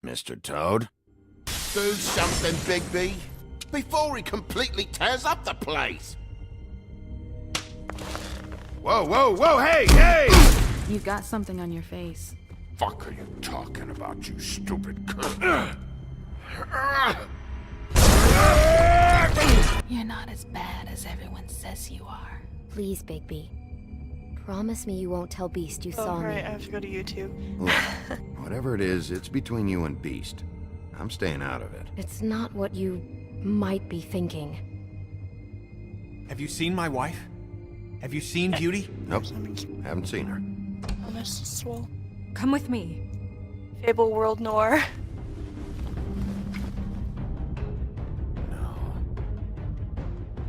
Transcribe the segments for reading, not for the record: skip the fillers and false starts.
Mr. Toad? Do something, Bigby, before he completely tears up the place. Whoa, whoa, whoa, hey, hey! You've got something on your face. Fuck are you talking about, you stupid cunt? You're not as bad as everyone says you are. Please, Bigby. Promise me you won't tell Beast you saw Oh, right, me. I have to go to YouTube. Look, whatever it is, it's between you and Beast. I'm staying out of it. It's not what you might be thinking. Have you seen my wife? Have you seen Beauty? Nope, haven't seen her. Oh, this is swole. Come with me. Fable World Noire.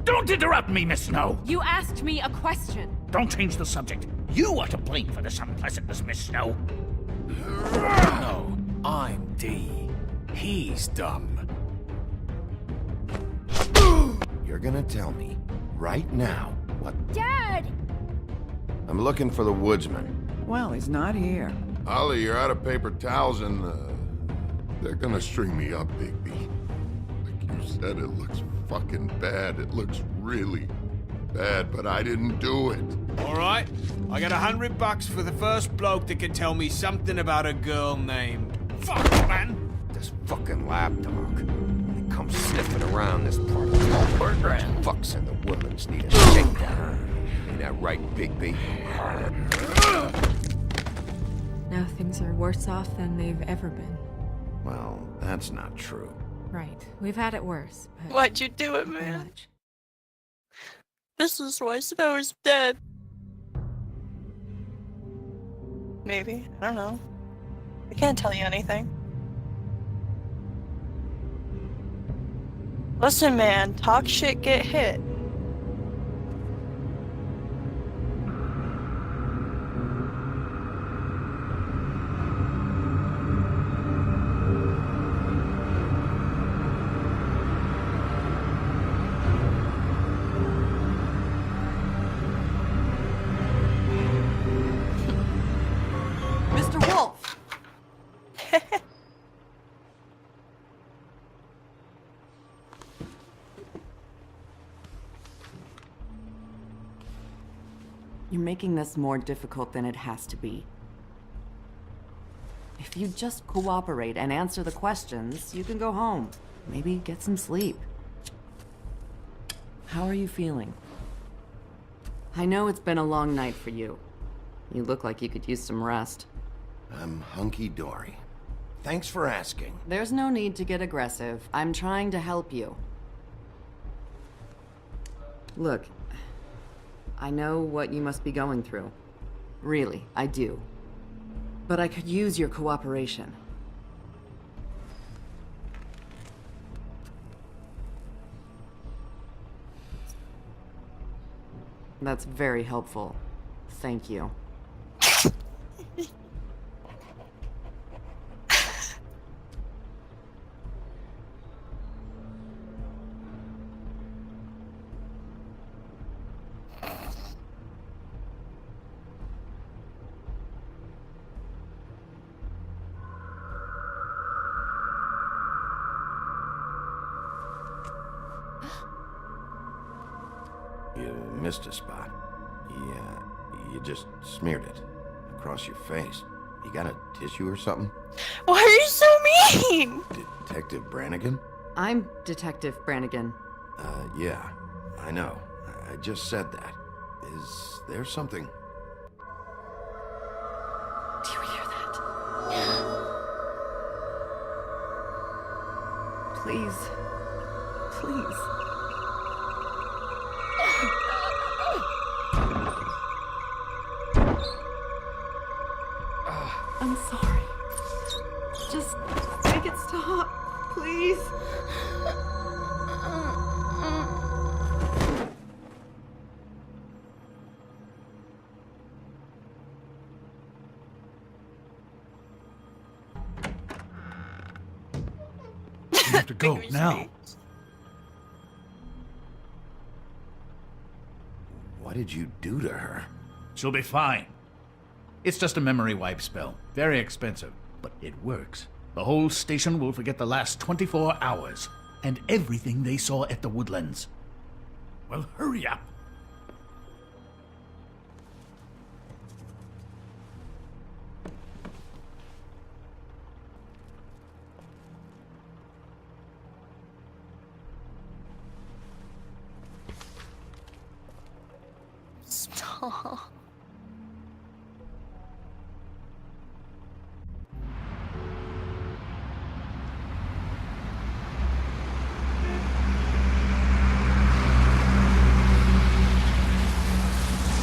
Don't interrupt me, Miss Snow! You asked me a question. Don't change the subject. You are to blame for this unpleasantness, Miss Snow. No, I'm D. He's dumb. You're gonna tell me, right now, what... Dad! I'm looking for the woodsman. Well, he's not here. Ollie, you're out of paper towels and, they're gonna string me up, Bigby. Like you said, it looks fucking bad. It looks really bad, but I didn't do it. All right, I got $100 for the first bloke that can tell me something about a girl named... Fuck, man! This fucking lapdog. When he comes sniffing around this part of the world, fucks and the women's need a shakedown. Ain't that right, Bigby? Now things are worse off than they've ever been. Well, that's not true. Right. We've had it worse, but Why'd you do it, not man? much. This is why Snow is dead. Maybe. I don't know. I can't tell you anything. Listen, man. Talk shit, get hit. Mr. Wolf! You're making this more difficult than it has to be. If you just cooperate and answer the questions, you can go home. Maybe get some sleep. How are you feeling? I know it's been a long night for you. You look like you could use some rest. I'm hunky-dory. Thanks for asking. There's no need to get aggressive. I'm trying to help you. Look, I know what you must be going through. Really, I do. But I could use your cooperation. That's very helpful. Thank you. You missed a spot. You just smeared it across your face. You got a tissue or something? Why are you so mean? Detective Brannigan? I'm Detective Brannigan. Yeah, I know. I just said that. Is there something? Do you hear that? Please. Please. I'm sorry. Just make it stop, please. have to go Bigby's now. face. What did you do to her? She'll be fine. It's just a memory wipe spell. Very expensive, but it works. The whole station will forget the last 24 hours and everything they saw at the Woodlands. Well, hurry up. Stop. Oh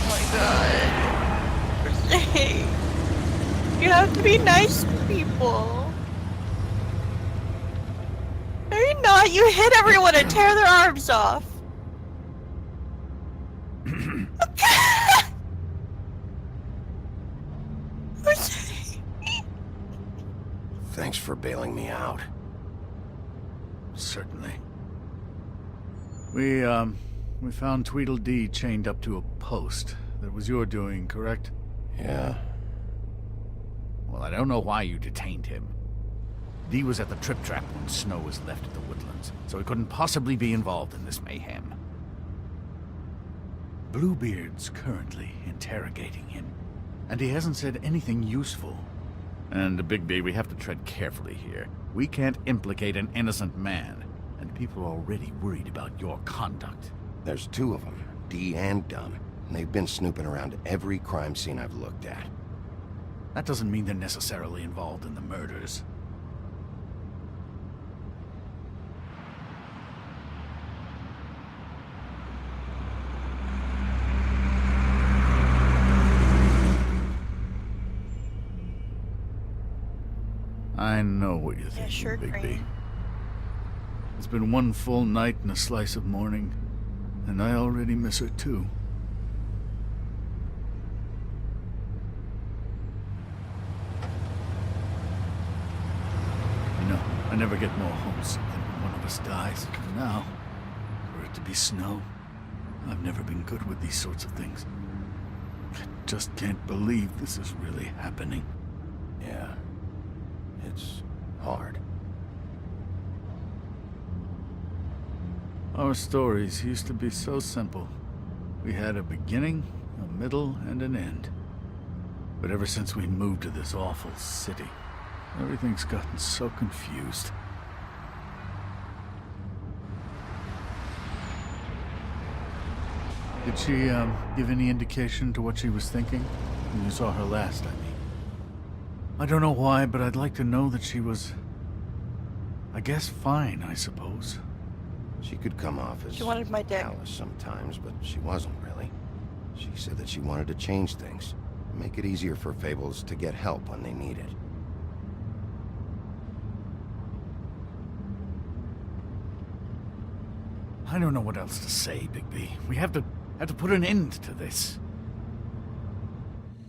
my god. Hey, you have to be nice to people. No, you're not. You hit everyone and tear their arms off. Thanks for bailing me out. Certainly. We found Tweedledee chained up to a post. That was your doing, correct? Yeah. Well, I don't know why you detained him. Dee was at the trip trap when Snow was left at the Woodlands, so he couldn't possibly be involved in this mayhem. Bluebeard's currently interrogating him, and he hasn't said anything useful. And, Bigby, we have to tread carefully here. We can't implicate an innocent man, and people are already worried about your conduct. There's two of them, Dee and Dunn, and they've been snooping around every crime scene I've looked at. That doesn't mean they're necessarily involved in the murders. I know what you're thinking, sure, Bigby. Crane. It's been one full night and a slice of morning, and I already miss her too. You know, I never get more homesick than when one of us dies. Now, for it to be Snow, I've never been good with these sorts of things. I just can't believe this is really happening. Yeah. It's hard. Our stories used to be so simple. We had a beginning, a middle, and an end. But ever since we moved to this awful city, everything's gotten so confused. Did she, give any indication to what she was thinking? When you saw her last, I mean. I don't know why, but I'd like to know that she was... I guess fine, I suppose. She could come off as She wanted my dick. callous sometimes, but she wasn't really. She said that she wanted to change things, make it easier for Fables to get help when they need it. I don't know what else to say, Bigby. We have to put an end to this.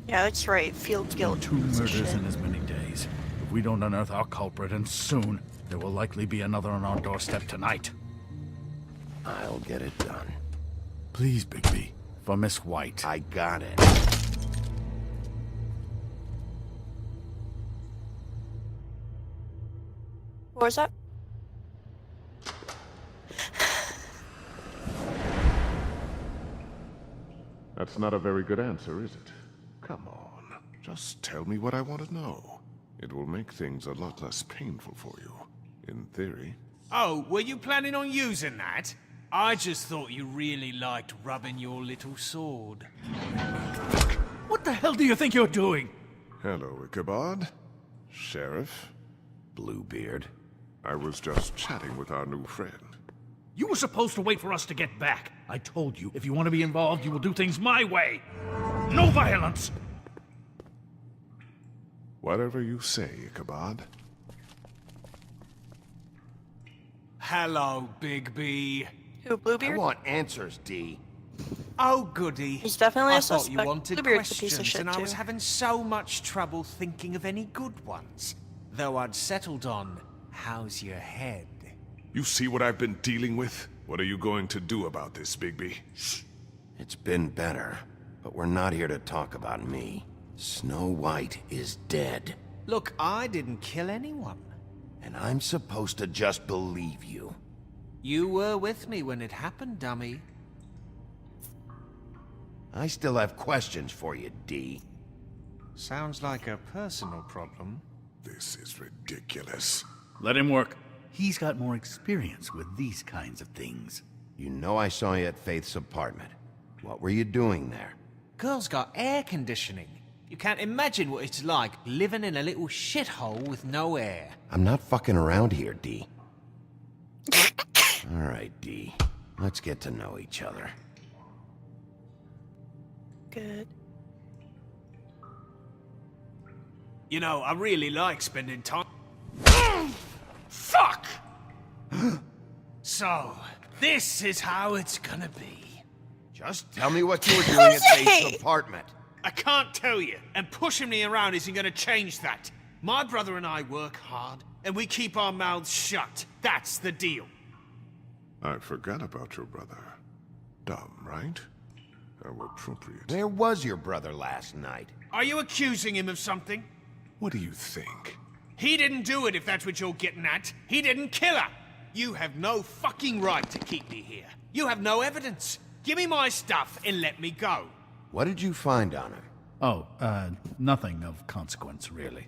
Yeah, that's right. Field guilt. 2 murders in as many days. If we don't unearth our culprit, and soon, there will likely be another on our doorstep tonight. I'll get it done. Please, Bigby. For Miss White. I got it. What was that? That's not a very good answer, is it? Come on. Just tell me what I want to know. It will make things a lot less painful for you. In theory. Oh, were you planning on using that? I just thought you really liked rubbing your little sword. What the hell do you think you're doing? Hello, Ichabod. Sheriff. Bluebeard. I was just chatting with our new friend. You were supposed to wait for us to get back. I told you, if you want to be involved, you will do things my way. No violence! Whatever you say, Ichabod. Hello, Bigby. Who, I Bluebeard? want answers, Dee. Oh, goody. He's definitely I a thought you suspect. wanted Bluebeard's a questions, piece of shit, and I was too. having so much trouble thinking of any good ones. Though I'd settled on, how's your head? You see what I've been dealing with? What are you going to do about this, Bigby? It's been better, but we're not here to talk about me. Snow White is dead. Look, I didn't kill anyone. And I'm supposed to just believe you. You were with me when it happened, dummy. I still have questions for you, D. Sounds like a personal problem. This is ridiculous. Let him work. He's got more experience with these kinds of things. You know I saw you at Faith's apartment. What were you doing there? Girl's got air conditioning. You can't imagine what it's like living in a little shithole with no air. I'm not fucking around here, D. All right, D. Let's get to know each other. Good. You know, I really like spending time... Fuck! So, this is how it's gonna be. Just tell me what you were doing at Faith's apartment. I can't tell you, and pushing me around isn't gonna change that. My brother and I work hard, and we keep our mouths shut. That's the deal. I forgot about your brother. Dumb, right? How appropriate. Where was your brother last night? Are you accusing him of something? What do you think? He didn't do it, if that's what you're getting at. He didn't kill her. You have no fucking right to keep me here. You have no evidence. Give me my stuff and let me go. What did you find on him? Oh, nothing of consequence, really.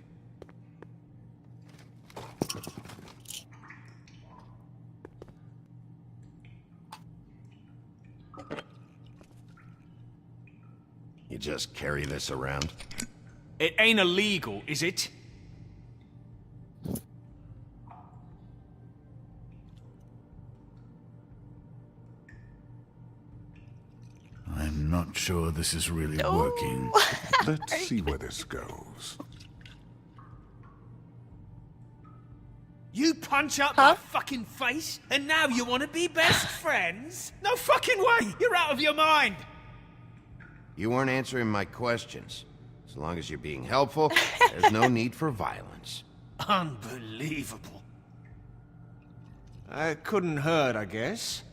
You just carry this around? It ain't illegal, is it? I'm not sure this is really working. Let's see where this goes. You punch up my fucking face, and now you want to be best friends? No fucking way! You're out of your mind! You weren't answering my questions. As long as you're being helpful, there's no need for violence. Unbelievable. I couldn't hurt, I guess.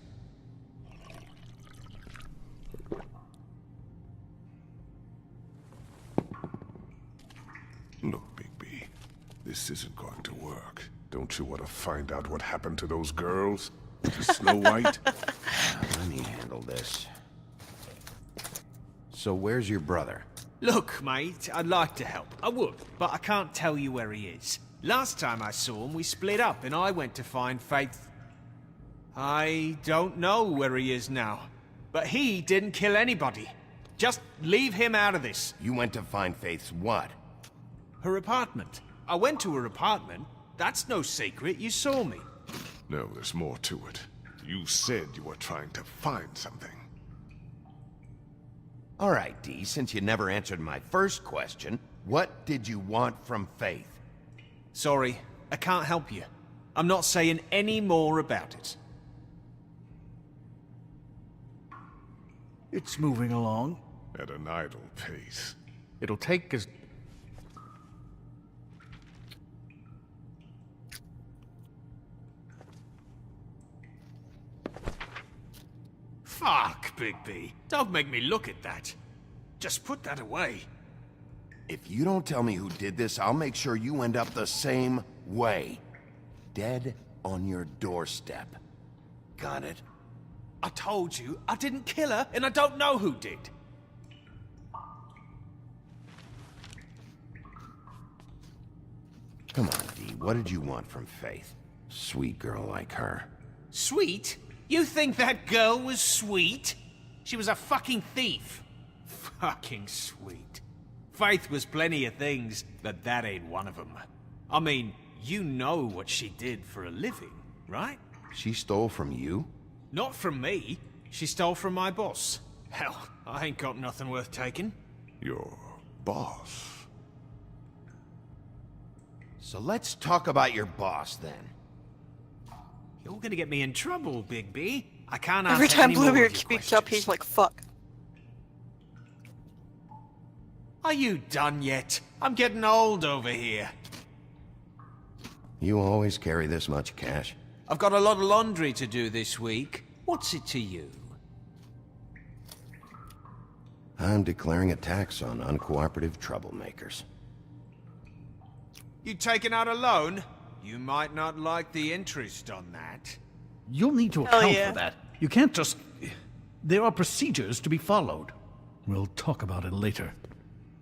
Look, Bigby, this isn't going to work. Don't you want to find out what happened to those girls? To Snow White? Let me handle this. So where's your brother? Look, mate, I'd like to help. I would, but I can't tell you where he is. Last time I saw him, we split up and I went to find Faith. I don't know where he is now, but he didn't kill anybody. Just leave him out of this. You went to find Faith's what? Her apartment. I went to her apartment. That's no secret. You saw me. No, there's more to it. You said you were trying to find something. All right, D, since you never answered my first question, what did you want from Faith? Sorry, I can't help you. I'm not saying any more about it. It's moving along. At an idle pace. It'll take us... Fuck, Bigby. Don't make me look at that. Just put that away. If you don't tell me who did this, I'll make sure you end up the same way. Dead on your doorstep. Got it? I told you, I didn't kill her, and I don't know who did. Come on, D, what did you want from Faith? Sweet girl like her. Sweet? You think that girl was sweet? She was a fucking thief. Fucking sweet. Faith was plenty of things, but that ain't one of them. I mean, you know what she did for a living, right? She stole from you? Not from me. She stole from my boss. Hell, I ain't got nothing worth taking. Your boss? So let's talk about your boss, then. You're gonna get me in trouble, Bigby. I can't answer Every time any more Bluebeard of your speaks up, questions. he's like, fuck. Are you done yet? I'm getting old over here. You always carry this much cash? I've got a lot of laundry to do this week. What's it to you? I'm declaring a tax on uncooperative troublemakers. You taking out a loan? You might not like the interest on that. You'll need to account for that. You can't just... There are procedures to be followed. We'll talk about it later.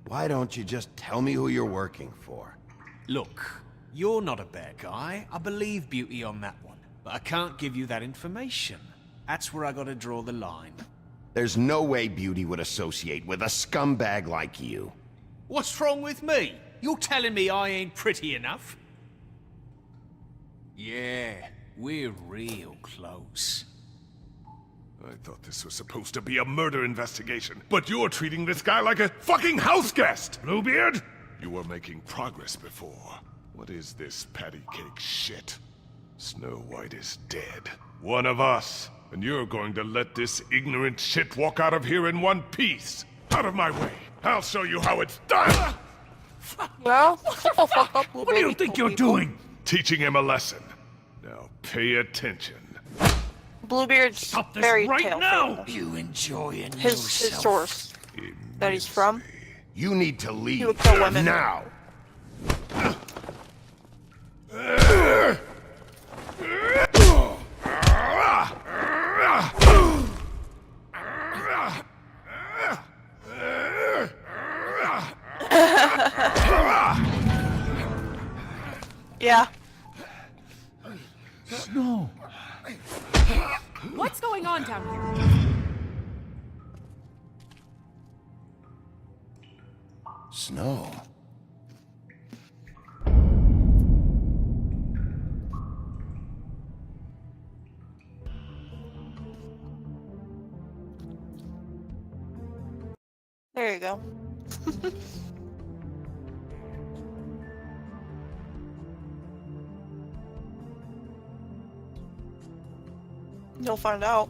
Why don't you just tell me who you're working for? Look, you're not a bad guy. I believe Beauty on that one. But I can't give you that information. That's where I gotta draw the line. There's no way Beauty would associate with a scumbag like you. What's wrong with me? You're telling me I ain't pretty enough? Yeah, we're real close. I thought this was supposed to be a murder investigation, but you're treating this guy like a fucking house guest, Bluebeard! You were making progress before. What is this patty cake shit? Snow White is dead. One of us. And you're going to let this ignorant shit walk out of here in one piece. Out of my way. I'll show you how it's done! Well, fuck up, What do you think you're doing? Teaching him a lesson. Now pay attention. Bluebeard's Stop this very right tail now! famous. You enjoying His source that he's from. You need to He leave would kill women. now. Yeah. Snow. What's going on down here? Snow. There you go. You'll find out.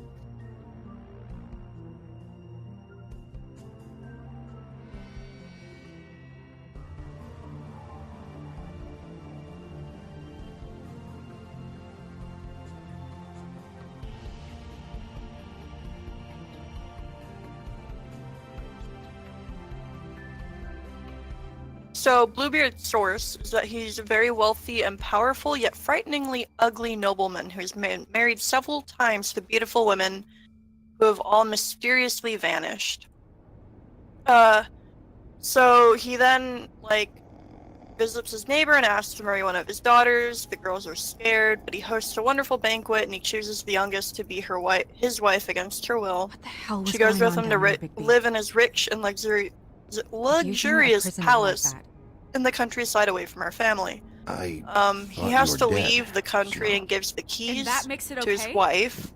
So, Bluebeard's source is that he's a very wealthy and powerful, yet frighteningly ugly nobleman who's married several times to beautiful women who have all mysteriously vanished. So he then, visits his neighbor and asks to marry one of his daughters. The girls are scared, but he hosts a wonderful banquet and he chooses the youngest to be his wife against her will. What the hell was She goes going with on him to down there, Big B? live in his rich and luxurious palace Like that. in the countryside away from our family. He He has to you were dead. leave the country So- and gives the keys And that makes it to his okay? wife.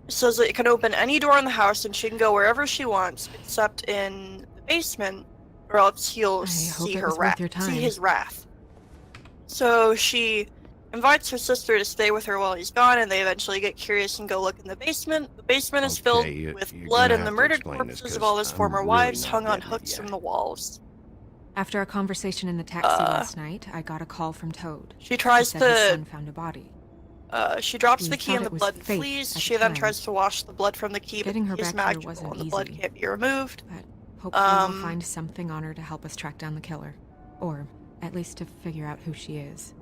Says that it can open any door in the house and she can go wherever she wants, except in the basement, or else he'll I hope see it her was worth your time. see his wrath. So she invites her sister to stay with her while he's gone, and they eventually get curious and go look in the basement. The basement is filled Okay, with you're blood gonna and the have to murdered explain this, corpses of 'cause all his I'm former really wives not hung on getting it hooks yet. from the walls. After a conversation in the taxi last night, I got a call from Toad. She tries He said his to son found a body. She drops We the key thought in the it was blood and fate flees. at She the then time. tries to wash the blood from the key, Getting but her the key is back here magical wasn't and the blood easy. can't be removed. But hopefully Um, we'll find something on her to help us track down the killer. Or at least to figure out who she is.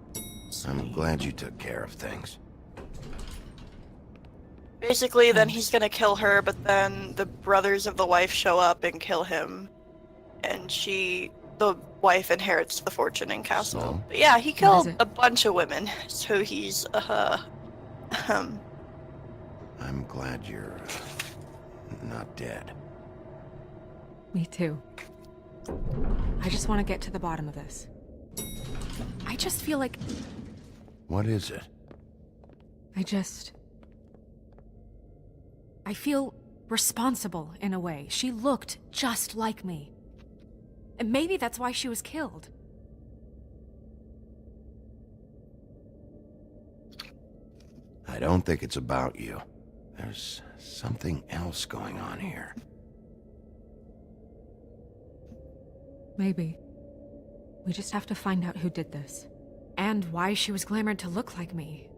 I'm glad you took care of things. Basically, then he's gonna kill her, but then the brothers of the wife show up and kill him. And the wife inherits the fortune and castle. So? But yeah, he What killed is it? a bunch of women, so he's, I'm glad you're not dead. Me too. I just want to get to the bottom of this. I just feel like What is it? I feel responsible in a way. She looked just like me. And maybe that's why she was killed. I don't think it's about you. There's something else going on here. Maybe. We just have to find out who did this. And why she was glamored to look like me.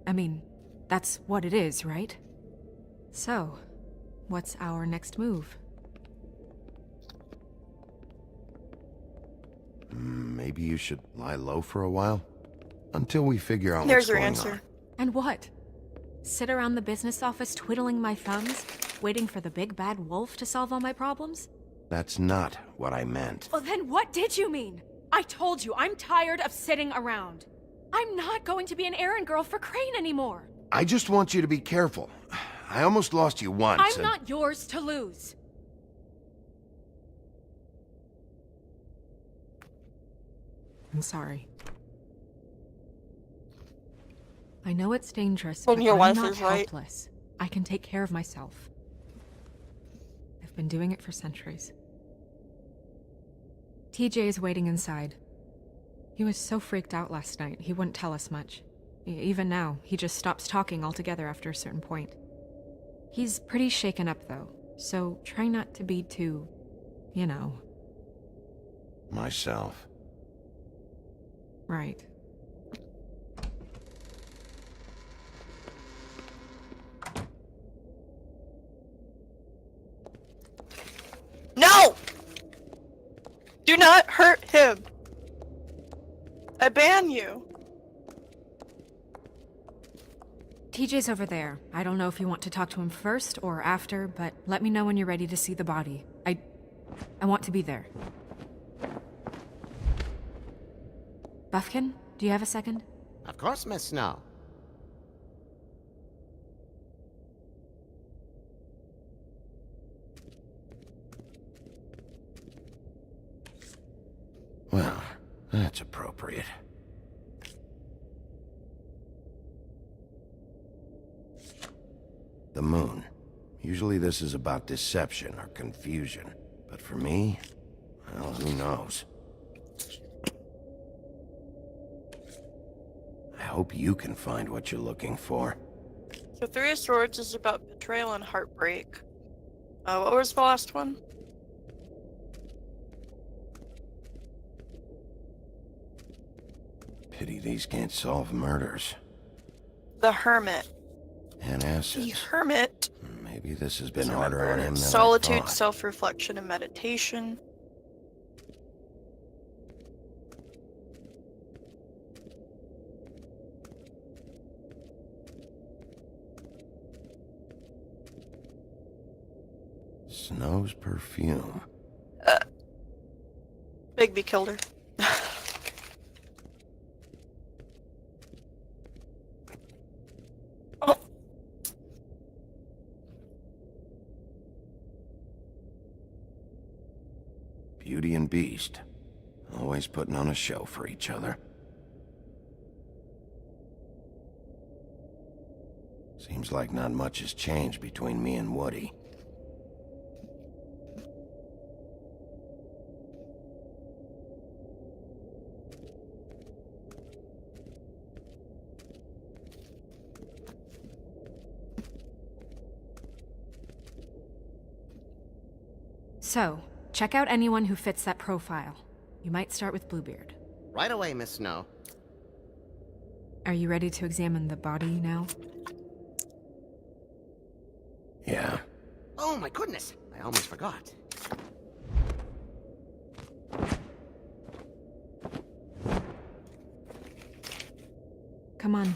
I mean, that's what it is, right? So, what's our next move? Maybe you should lie low for a while? Until we figure out There's what's your going answer. on. And what? Sit around the business office twiddling my thumbs, waiting for the big bad wolf to solve all my problems? That's not what I meant. Well, then what did you mean? I told you, I'm tired of sitting around. I'm not going to be an errand girl for Crane anymore. I just want you to be careful. I almost lost you once. I'm not yours to lose. I'm sorry. I know it's dangerous, Well, but your I'm wife not is right. helpless. I can take care of myself. I've been doing it for centuries. TJ is waiting inside. He was so freaked out last night, he wouldn't tell us much. Even now, he just stops talking altogether after a certain point. He's pretty shaken up, though, so try not to be too, you know. Myself. Right. No! Do not hurt him. I ban you. TJ's over there. I don't know if you want to talk to him first or after, but let me know when you're ready to see the body. I want to be there. Buffkin, do you have a second? Of course, Miss Snow. Well, that's appropriate. The moon. Usually this is about deception or confusion. But for me, well, who knows? I hope you can find what you're looking for. So Three of Swords is about betrayal and heartbreak. What was the last one? Pity these can't solve murders. The Hermit. And The acids. Hermit. Maybe this has been Doesn't harder on remember. him than I Solitude, thought. self-reflection, and meditation. Snow's perfume. Bigby killed her. Oh. Beauty and Beast. Always putting on a show for each other. Seems like not much has changed between me and Woody. So, check out anyone who fits that profile. You might start with Bluebeard. Right away, Miss Snow. Are you ready to examine the body now? Yeah. Oh my goodness, I almost forgot. Come on.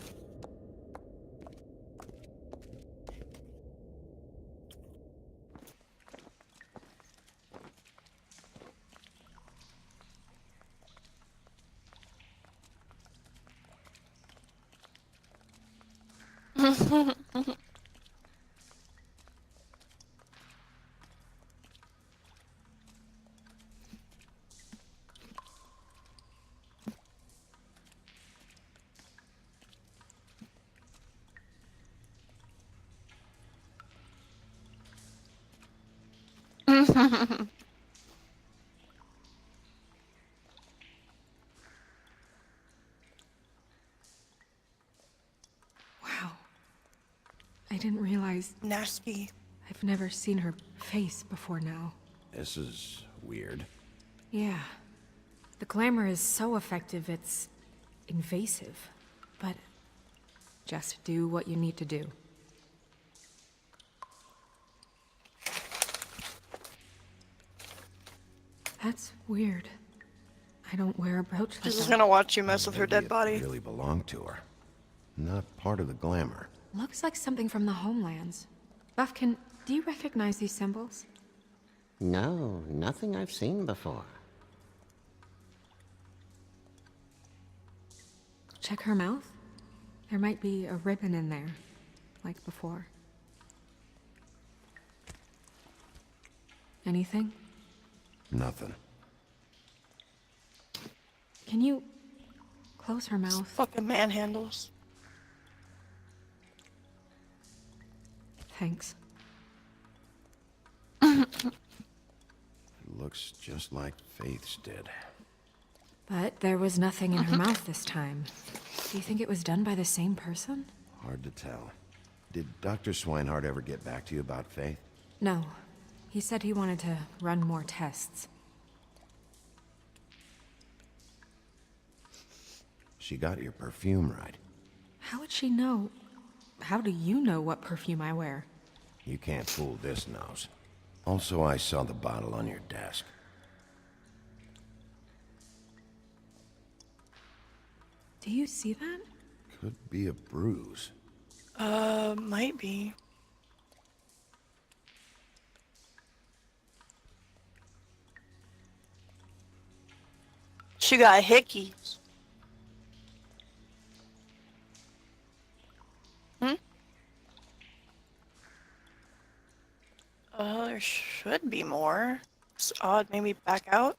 Wow. I didn't realize Nasty. I've never seen her face before now. This is weird. Yeah. The glamour is so effective, it's invasive. But just do what you need to do. That's weird. I don't wear a brooch like She's just that. gonna watch you mess with her Maybe dead it body. really belonged to her. Not part of the glamour. Looks like something from the homelands. Buffkin, do you recognize these symbols? No, nothing I've seen before. Check her mouth. There might be a ribbon in there, like before. Anything? Nothing. Can you close her mouth? Fucking manhandles. Thanks. It looks just like Faith's did. But there was nothing in her mouth this time. Do you think it was done by the same person? Hard to tell. Did Dr. Swinehart ever get back to you about Faith? No. He said he wanted to run more tests. She got your perfume right. How would she know? How do you know what perfume I wear? You can't fool this nose. Also, I saw the bottle on your desk. Do you see that? Could be a bruise. Might be. She got hickeys. There should be more. It's odd, maybe back out.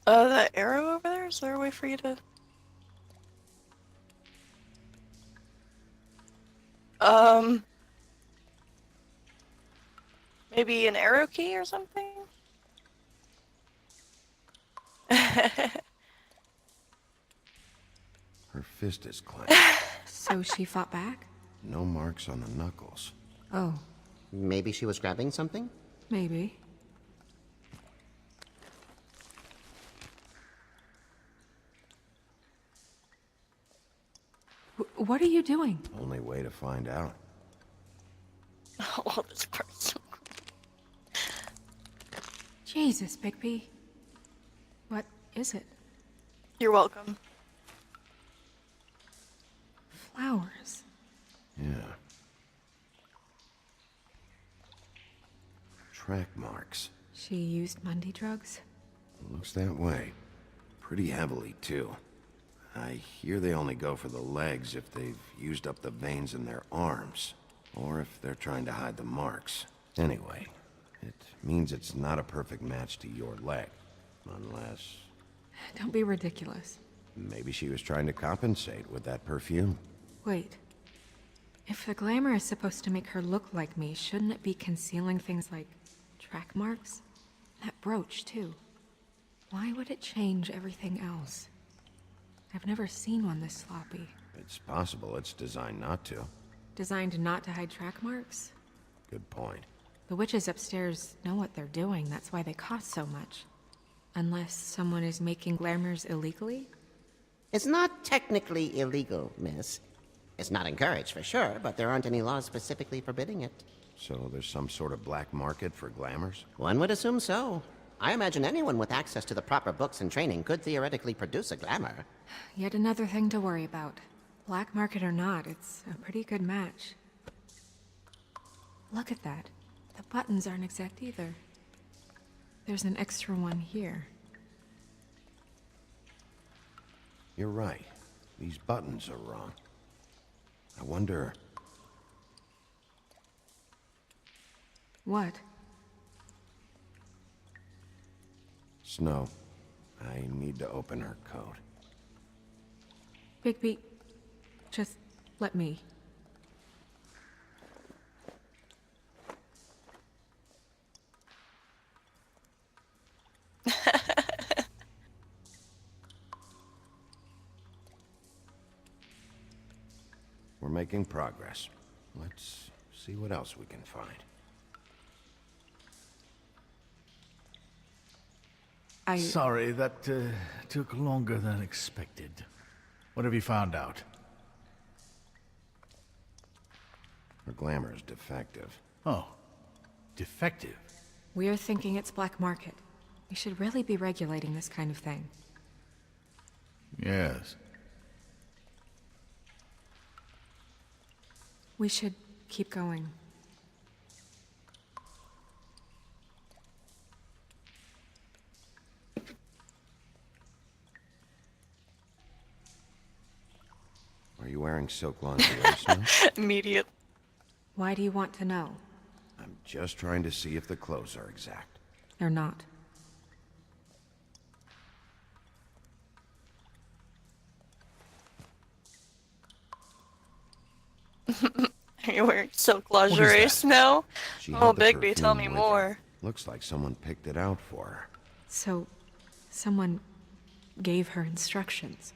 That arrow over there? Is there a way for you to... Maybe an arrow key or something? Her fist is clenched. So she fought back? No marks on the knuckles. Oh, Maybe she was grabbing something? maybe. What are you doing? Only way to find out. Oh, this part's so cool. Jesus, Bigby. What is it? You're welcome. Flowers. Yeah. Track marks. She used Mundy drugs? Looks that way. Pretty heavily, too. I hear they only go for the legs if they've used up the veins in their arms, or if they're trying to hide the marks. Anyway, it means it's not a perfect match to your leg. Unless... Don't be ridiculous. maybe she was trying to compensate with that perfume. Wait. If the glamour is supposed to make her look like me, shouldn't it be concealing things like track marks? That brooch, too. Why would it change everything else? I've never seen one this sloppy. It's possible it's designed not to. Designed not to hide track marks? Good point. The witches upstairs know what they're doing, that's why they cost so much. Unless someone is making glamours illegally? It's not technically illegal, miss. It's not encouraged for sure, but there aren't any laws specifically forbidding it. So there's some sort of black market for glamours? One would assume so. I imagine anyone with access to the proper books and training could theoretically produce a glamour. Yet another thing to worry about. Black market or not, it's a pretty good match. Look at that. The buttons aren't exact either. There's an extra one here. You're right. These buttons are wrong. I wonder... What? Snow, I need to open her coat. Bigby, just let me. We're making progress. Let's see what else we can find. Sorry, that took longer than expected. What have you found out? Her glamour is defective. Oh, defective. We're thinking it's black market. We should really be regulating this kind of thing. Yes. We should keep going. Are you wearing silk lingerie, Snow? Immediate. Why do you want to know? I'm just trying to see if the clothes are exact. They're not. Are you wearing silk lingerie, that? Snow? She had Oh, the Bigby, tell me perfume with her. more. Looks like someone picked it out for her. So, someone gave her instructions.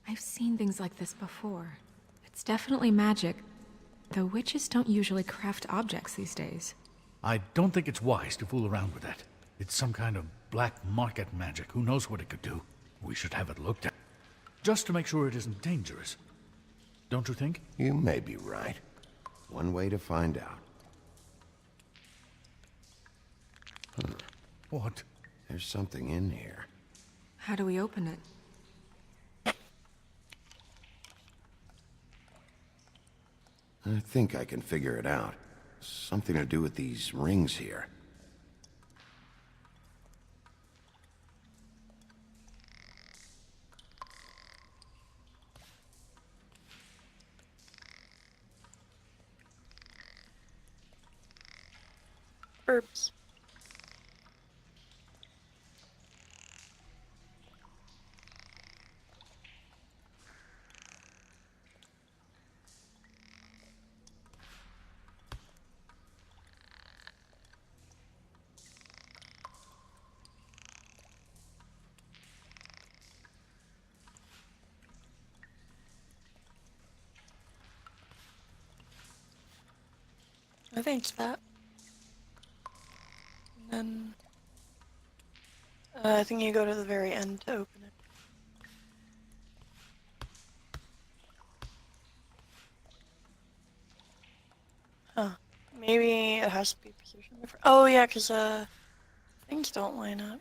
I've seen things like this before. It's definitely magic, though witches don't usually craft objects these days. I don't think it's wise to fool around with that. It's some kind of black market magic. Who knows what it could do? We should have it looked at. Just to make sure it isn't dangerous. Don't you think? You may be right. One way to find out. What? There's something in here. How do we open it? I think I can figure it out. Something to do with these rings here. Herbs. I think it's that. And then I think you go to the very end to open it. Huh. Maybe it has to be positioned different. Oh yeah, because things don't line up.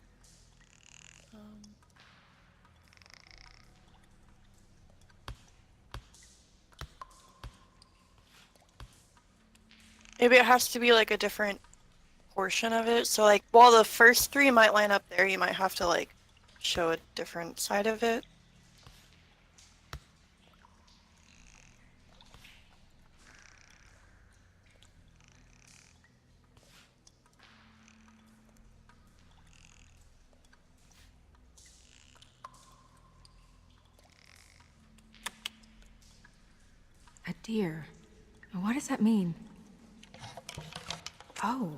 Maybe it has to be like a different portion of it. So like while the first three might line up there, you might have to like show a different side of it. A deer. What does that mean? Oh.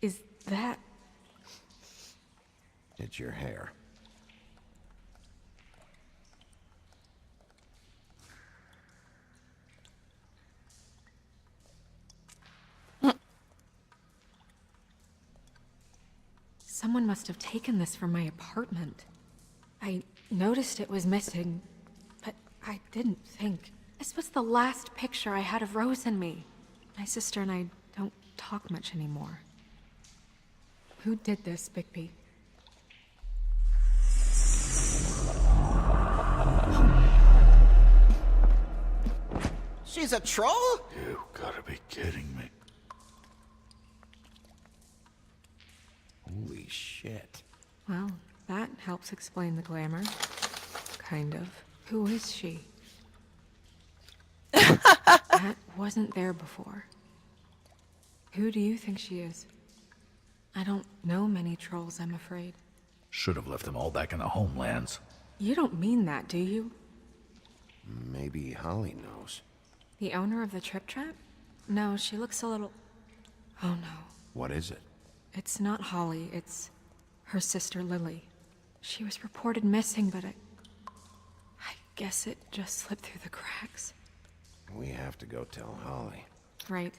Is that... It's your hair. Someone must have taken this from my apartment. I noticed it was missing, but I didn't think. This was the last picture I had of Rose and me. My sister and I don't talk much anymore. Who did this, Bigby? She's a troll? You gotta be kidding me. Holy shit. Well, that helps explain the glamour. Kind of. Who is she? That wasn't there before. Who do you think she is? I don't know many trolls, I'm afraid. Should have left them all back in the homelands. You don't mean that, do you? Maybe Holly knows. The owner of the Trip Trap? No, she looks a little... Oh no. What is it? It's not Holly, it's her sister Lily. She was reported missing, but I guess it just slipped through the cracks. We have to go tell Holly. Right.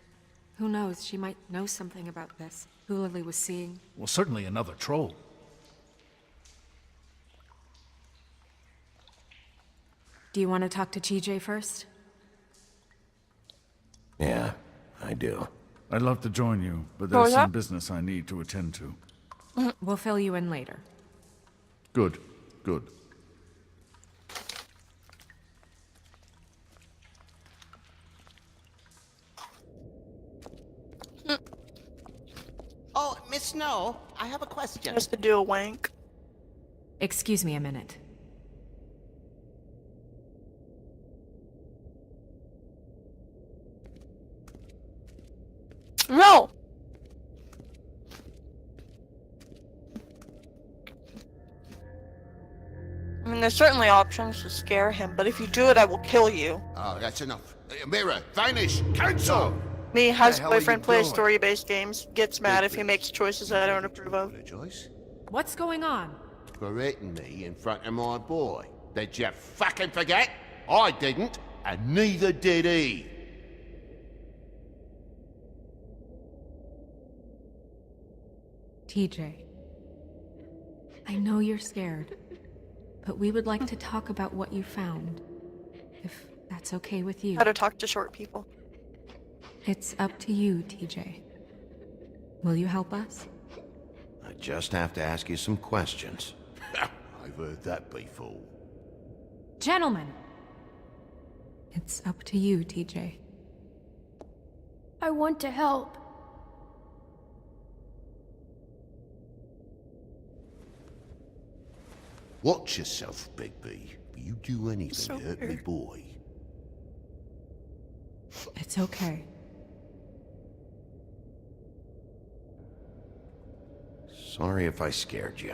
Who knows, she might know something about this. Who Lily was seeing. Well, certainly another troll. Do you want to talk to TJ first? Yeah, I do. I'd love to join you, but What there's was some that? business I need to attend to. We'll fill you in later. Good, good. Oh, Miss Snow, I have a question. Just to do a wank. Excuse me a minute. No! I mean, there's certainly options to scare him, but if you do it, I will kill you. Oh, that's enough. Mira, vanish! Cancel! Me, has the hell are you boyfriend plays doing? story-based games, gets mad if he makes choices I don't approve of. Apologize What's going on? for hitting me in front of my boy. Did you fucking forget? I didn't, and neither did he. TJ. I know you're scared, but we would like to talk about what you found. If that's okay with you. How to talk to short people. It's up to you, TJ. Will you help us? I just have to ask you some questions. I've heard that before. Gentlemen! It's up to you, TJ. I want to help. Watch yourself, Bigby. You do anything So to hurt me weird. boy. It's okay. Sorry if I scared you.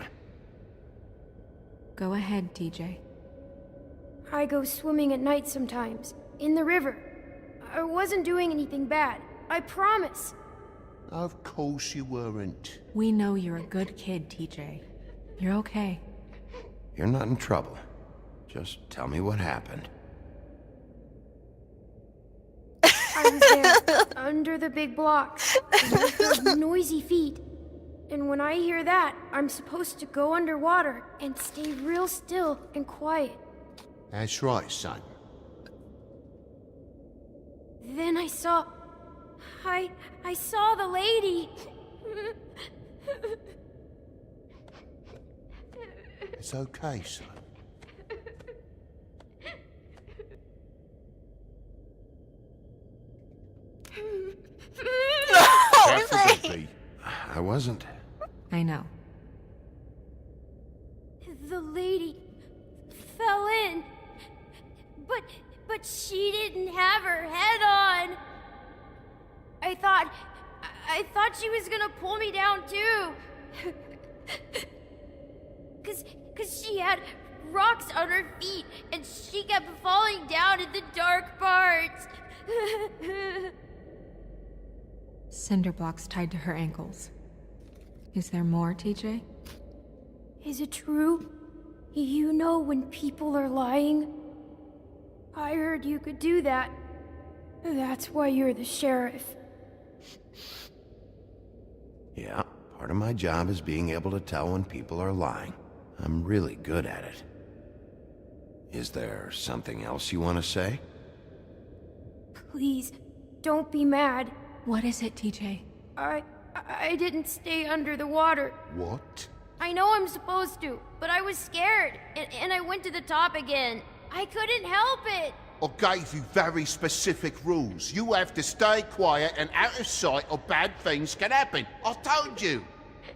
Go ahead, TJ. I go swimming at night sometimes, in the river. I wasn't doing anything bad. I promise. Of course you weren't. We know you're a good kid, TJ. You're okay. You're not in trouble. Just tell me what happened. I was there, under the big blocks, and I heard noisy feet. And when I hear that, I'm supposed to go underwater and stay real still and quiet. That's right, son. Then I saw... I saw the lady. It's okay, son. Careful, Bigby. I wasn't. I know. The lady fell in. But she didn't have her head on. I thought she was gonna pull me down too. Cause she had rocks on her feet and she kept falling down in the dark parts. Cinder blocks tied to her ankles. Is there more, TJ? Is it true? You know when people are lying? I heard you could do that. That's why you're the sheriff. Yeah, part of my job is being able to tell when people are lying. I'm really good at it. Is there something else you want to say? Please, don't be mad. What is it, TJ? I didn't stay under the water. What? I know I'm supposed to, but I was scared, and I went to the top again. I couldn't help it. I gave you very specific rules. You have to stay quiet and out of sight or bad things can happen. I told you.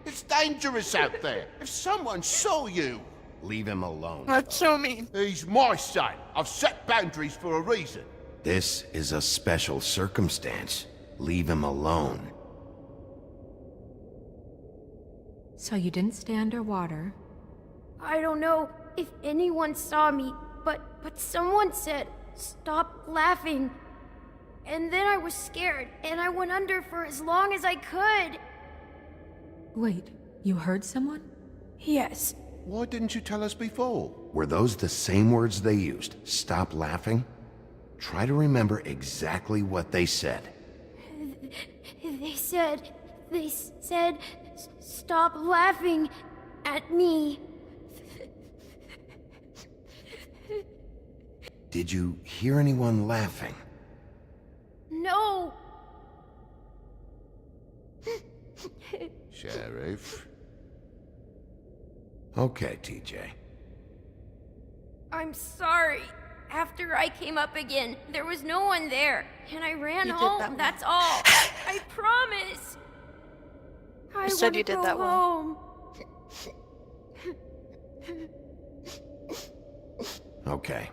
It's dangerous out there. If someone saw you... Leave him alone. That's so mean. He's my son. I've set boundaries for a reason. This is a special circumstance. Leave him alone. So you didn't stay underwater. I don't know if anyone saw me, but someone said, "Stop laughing." And then I was scared, and I went under for as long as I could. Wait, you heard someone? Yes. Why didn't you tell us before? Were those the same words they used? Stop laughing? Try to remember exactly what they said. They said, stop laughing at me. Did you hear anyone laughing? No. Sheriff? Okay, TJ. I'm sorry. After I came up again, there was no one there, and I ran You did home, that one. that's all. I promise. I You said wanna you did go that one. home. Okay,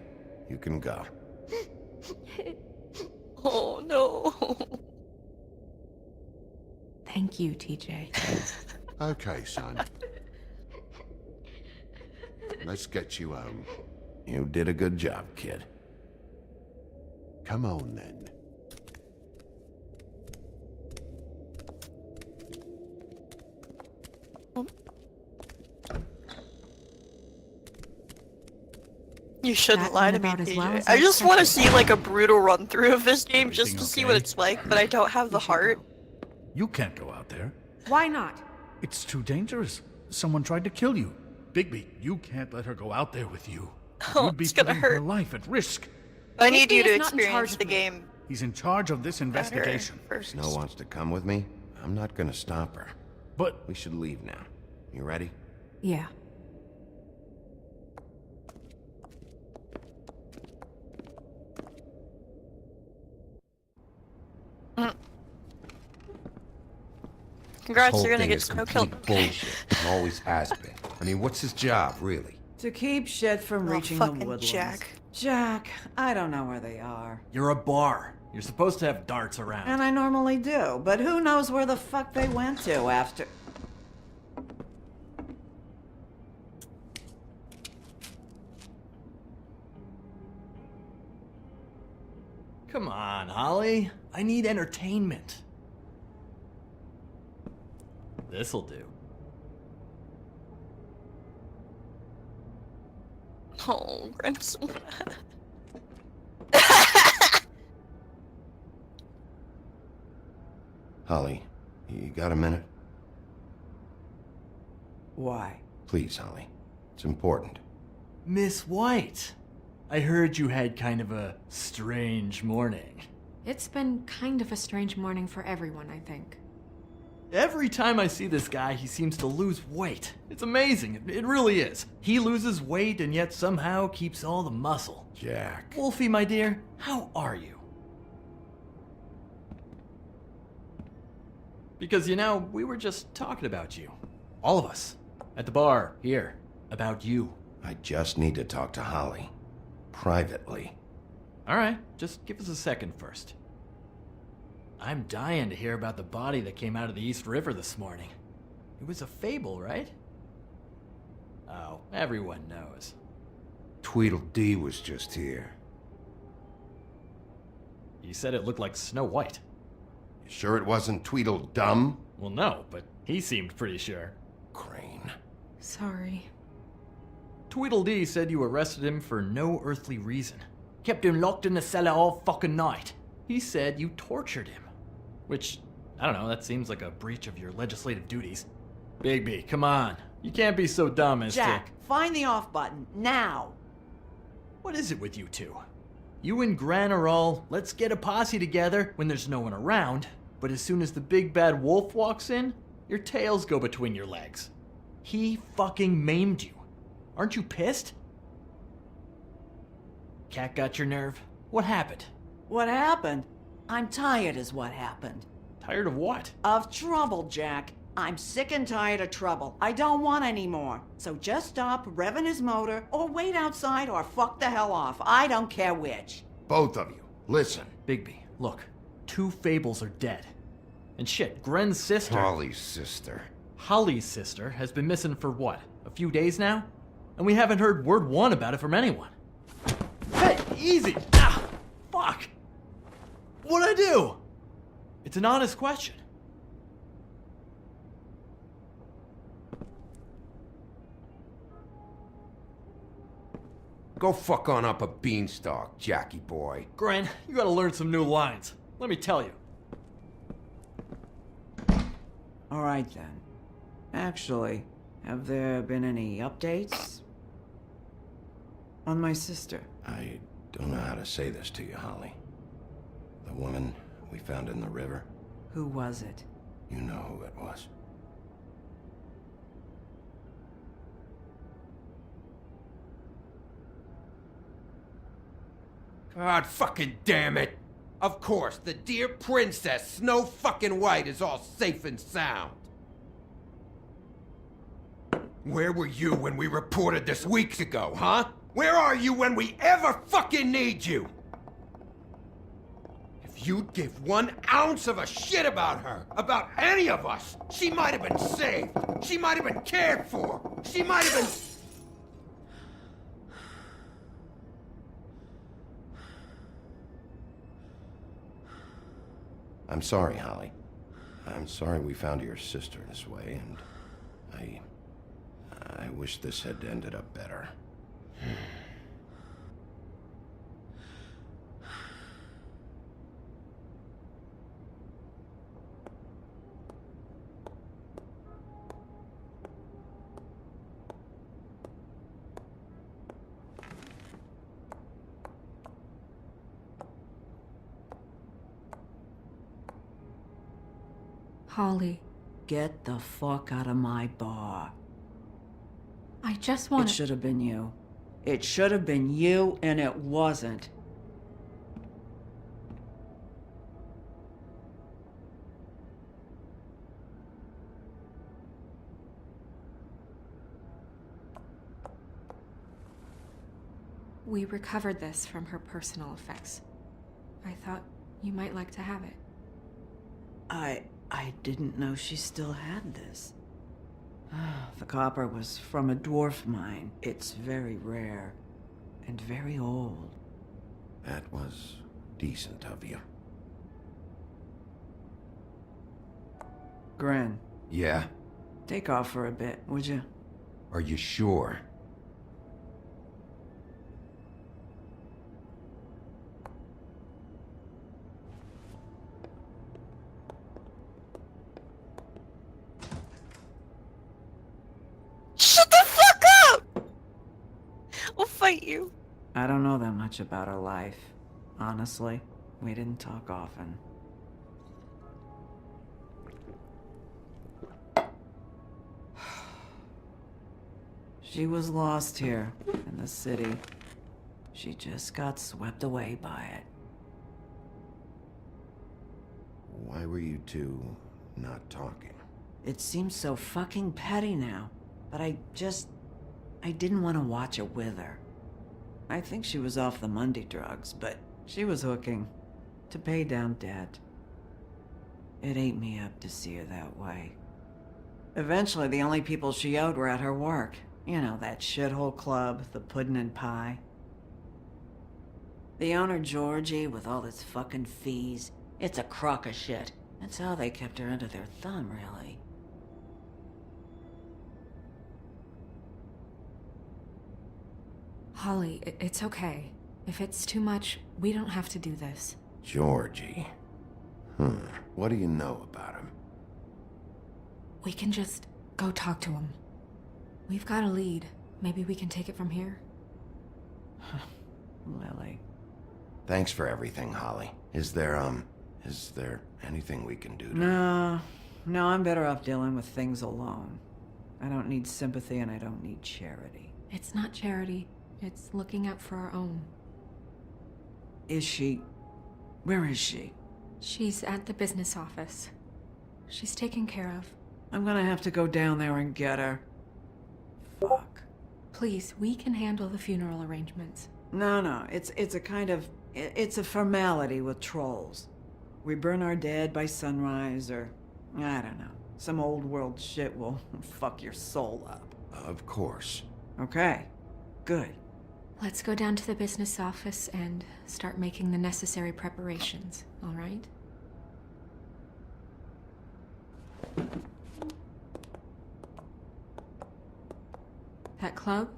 you can go. Oh no. Thank you, TJ. Okay, son. Let's get you home. You did a good job, kid. Come on, then. You shouldn't That lie to went me, about as TJ. well as I I just want to expected. see like a brutal run through of this game just Everything to see okay? what it's like, but I don't have the heart. You can't go out there. Why not? It's too dangerous. Someone tried to kill you. Bigby, you can't let her go out there with you. Oh, You'd be it's gonna putting her hurt. life at risk. I need you Bigby to is not in charge experience of the me. game He's in charge of this better investigation. first. Snow wants to come with me. I'm not gonna stop her. But We should leave now. You ready? Yeah. Congrats, you're gonna thing get is snow complete killed. bullshit. And always has been. I mean, what's his job, really? To keep shit from Oh, reaching the fucking woodlands. Jack. Jack, I don't know where they are. You're a bar. You're supposed to have darts around. And I normally do, but who knows where the fuck they went to after. Come on, Holly. I need entertainment. This'll do. Oh, I'm so mad. Holly, you got a minute? Why? Please, Holly. It's important. Miss White, I heard you had kind of a strange morning. It's been kind of a strange morning for everyone, I think. Every time I see this guy, he seems to lose weight. It's amazing. It really is. He loses weight and yet somehow keeps all the muscle. Jack. Wolfie, my dear, how are you? Because, you know, we were just talking about you. All of us. At the bar, here. About you. I just need to talk to Holly. Privately. Alright, just give us a second first. I'm dying to hear about the body that came out of the East River this morning. It was a Fable, right? Oh, everyone knows. Tweedledee was just here. You said it looked like Snow White. You sure it wasn't Tweedledum? Well, no, but he seemed pretty sure. Crane. Sorry. Tweedledee said you arrested him for no earthly reason. Kept him locked in the cellar all fucking night. He said you tortured him. Which, I don't know, that seems like a breach of your legislative duties. Bigby, come on. You can't be so dumb as Jack, find the off button, now! What is it with you two? You and Gran are all, let's get a posse together when there's no one around, but as soon as the big bad wolf walks in, your tails go between your legs. He fucking maimed you. Aren't you pissed? Cat got your nerve? What happened? What happened? I'm tired, is what happened. Tired of what? Of trouble, Jack. I'm sick and tired of trouble. I don't want any more. So just stop revving his motor, or wait outside, or fuck the hell off. I don't care which. Both of you, listen. Bigby, look. 2 Fables are dead. And shit, Gren's sister... Holly's sister. Holly's sister has been missing for what? A few days now? And we haven't heard word one about it from anyone. Hey, easy! Ah! Fuck! What'd I do? It's an honest question. Go fuck on up a beanstalk, Jackie boy. Gren, you gotta learn some new lines. Let me tell you. All right then. Actually, have there been any updates on my sister? I don't know how to say this to you, Holly. The woman we found in the river, Who was it? you know who it was. God fucking damn it! Of course, the dear princess, Snow fucking White, is all safe and sound. Where were you when we reported this weeks ago, huh? Where are you when we ever fucking need you? If you'd give 1 ounce of a shit about her, about any of us, she might have been saved. She might have been cared for. She might have been... I'm sorry, Holly. I'm sorry we found your sister this way, and I wish this had ended up better. Holly, Get the fuck out of my bar. I just It want should have been you. It should have been you, and it wasn't. We recovered this from her personal effects. I thought you might like to have it. I didn't know she still had this. The copper was from a dwarf mine. It's very rare and very old. That was decent of you. Gren, Yeah? take off for a bit, would you? Are you sure? Shut the fuck up! I'll fight you. I don't know that much about her life. Honestly, we didn't talk often. She was lost here, in the city. She just got swept away by it. Why were you two not talking? It seems so fucking petty now, but I didn't want to watch it with her. I think she was off the Monday drugs, but she was hooking to pay down debt. It ate me up to see her that way. Eventually, the only people she owed were at her work. You know, that shithole club, the Puddin' and Pie. The owner, Georgie, with all his fucking fees, it's a crock of shit. That's how they kept her under their thumb, really. Holly, it's okay. If it's too much, we don't have to do this. Georgie. What do you know about him? We can just go talk to him. We've got a lead. Maybe we can take it from here? Lily. Thanks for everything, Holly. Is there anything we can do to... No, I'm better off dealing with things alone. I don't need sympathy and I don't need charity. It's not charity. It's looking out for our own. Is she... Where is she? She's at the business office. She's taken care of. I'm gonna have to go down there and get her. Fuck. Please, we can handle the funeral arrangements. No, it's a kind of... It's a formality with trolls. We burn our dead by sunrise, or... I don't know. Some old world shit will fuck your soul up. Of course. Okay. Good. Let's go down to the business office and start making the necessary preparations, all right? That club?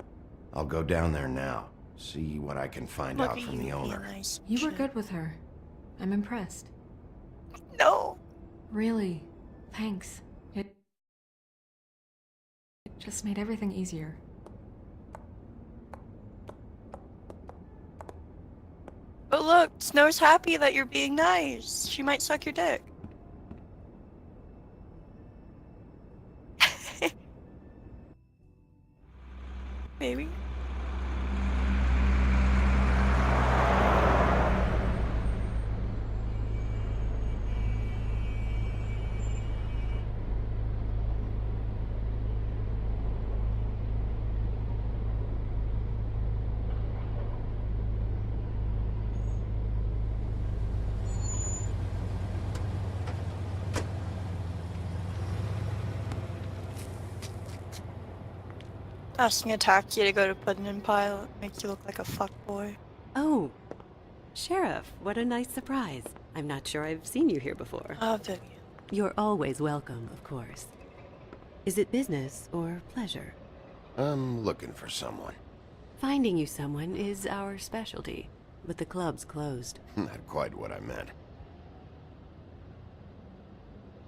I'll go down there now. See what I can find Look out at from you the being owner. nice. You were good with her. I'm impressed. No. Really. Thanks. It just made everything easier. But look, Snow's happy that you're being nice. She might suck your dick. Maybe. Asking a taxi to go to Puddin' and Pile makes you look like a fuckboy. Oh, Sheriff, what a nice surprise. I'm not sure I've seen you here before. Vivian. You're always welcome, of course. Is it business or pleasure? I'm looking for someone. Finding you someone is our specialty, but the club's closed. Not quite what I meant.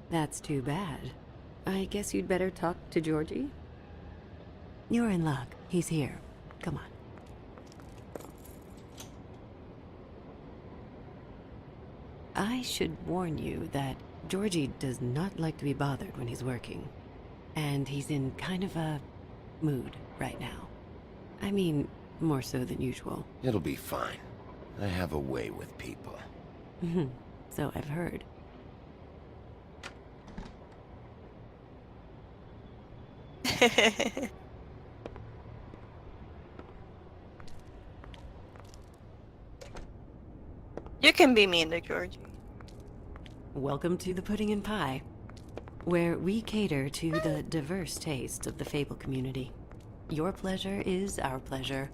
That's too bad. I guess you'd better talk to Georgie? You're in luck. He's here. Come on. I should warn you that Georgie does not like to be bothered when he's working. And he's in kind of a mood right now. I mean, more so than usual. It'll be fine. I have a way with people. So I've heard. You can be mean to Georgie. Welcome to the Pudding and Pie, where we cater to the diverse tastes of the Fable community. Your pleasure is our pleasure.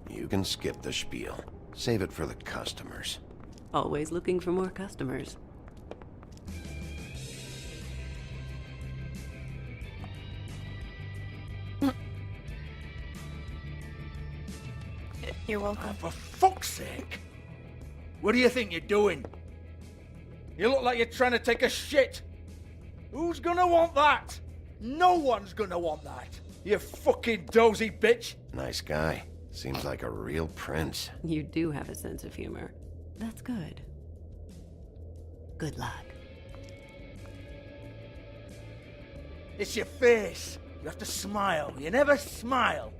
You can skip the spiel. Save it for the customers. Always looking for more customers. You're welcome. Oh, for fuck's sake! What do you think you're doing? You look like you're trying to take a shit. Who's gonna want that? No one's gonna want that. You fucking dozy bitch. Nice guy. Seems like a real prince. You do have a sense of humor. That's good. Good luck. It's your face. You have to smile. You never smile.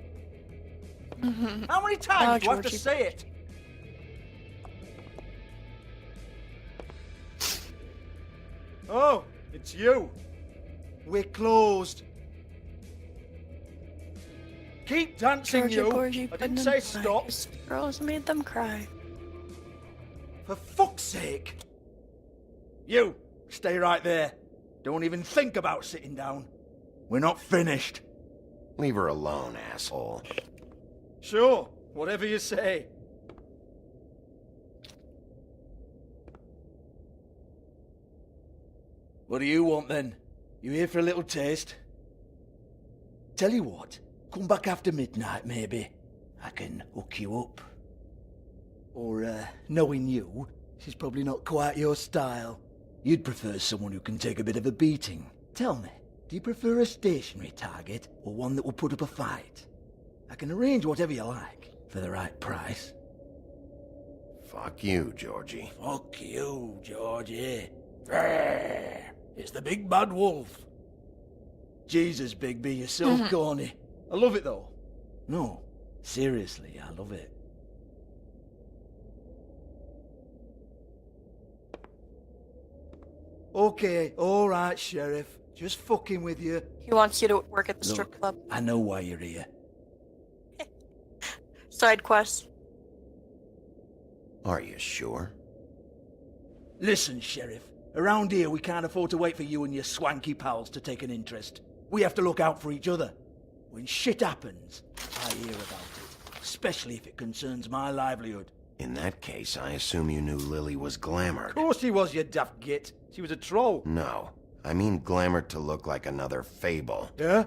How many times do I have to say it? Oh, it's you. We're closed. Keep dancing, you. I didn't say stop. Girls made them cry. For fuck's sake. You, stay right there. Don't even think about sitting down. We're not finished. Leave her alone, asshole. Sure, whatever you say. What do you want then? You here for a little taste? Tell you what, come back after midnight maybe. I can hook you up. Or, knowing you, she's probably not quite your style. You'd prefer someone who can take a bit of a beating. Tell me, do you prefer a stationary target or one that will put up a fight? I can arrange whatever you like for the right price. Fuck you, Georgie. Fuck you, Georgie. Rrrr. It's the big bad wolf. Jesus, Bigby, you're so corny. I love it though. No, seriously, I love it. Okay, alright, Sheriff. Just fucking with you. He wants you to work at the strip club. I know why you're here. Side quest. Are you sure? Listen, Sheriff. Around here, we can't afford to wait for you and your swanky pals to take an interest. We have to look out for each other. When shit happens, I hear about it. Especially if it concerns my livelihood. In that case, I assume you knew Lily was glamored. Of course she was, you daft git. She was a troll. No. I mean glamored to look like another Fable. Yeah?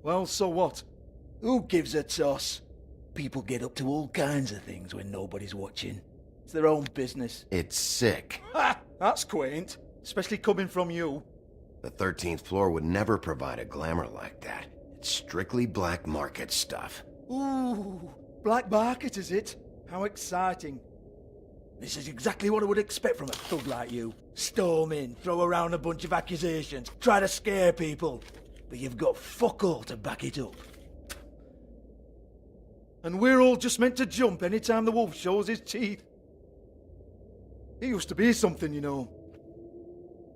Well, so what? Who gives a toss? People get up to all kinds of things when nobody's watching. It's their own business. It's sick. Ha! That's quaint. Especially coming from you. The 13th floor would never provide a glamour like that. It's strictly black market stuff. Ooh, black market is it? How exciting. This is exactly what I would expect from a thug like you. Storm in, throw around a bunch of accusations, try to scare people. But you've got fuck all to back it up. And we're all just meant to jump any time the wolf shows his teeth. He used to be something, you know.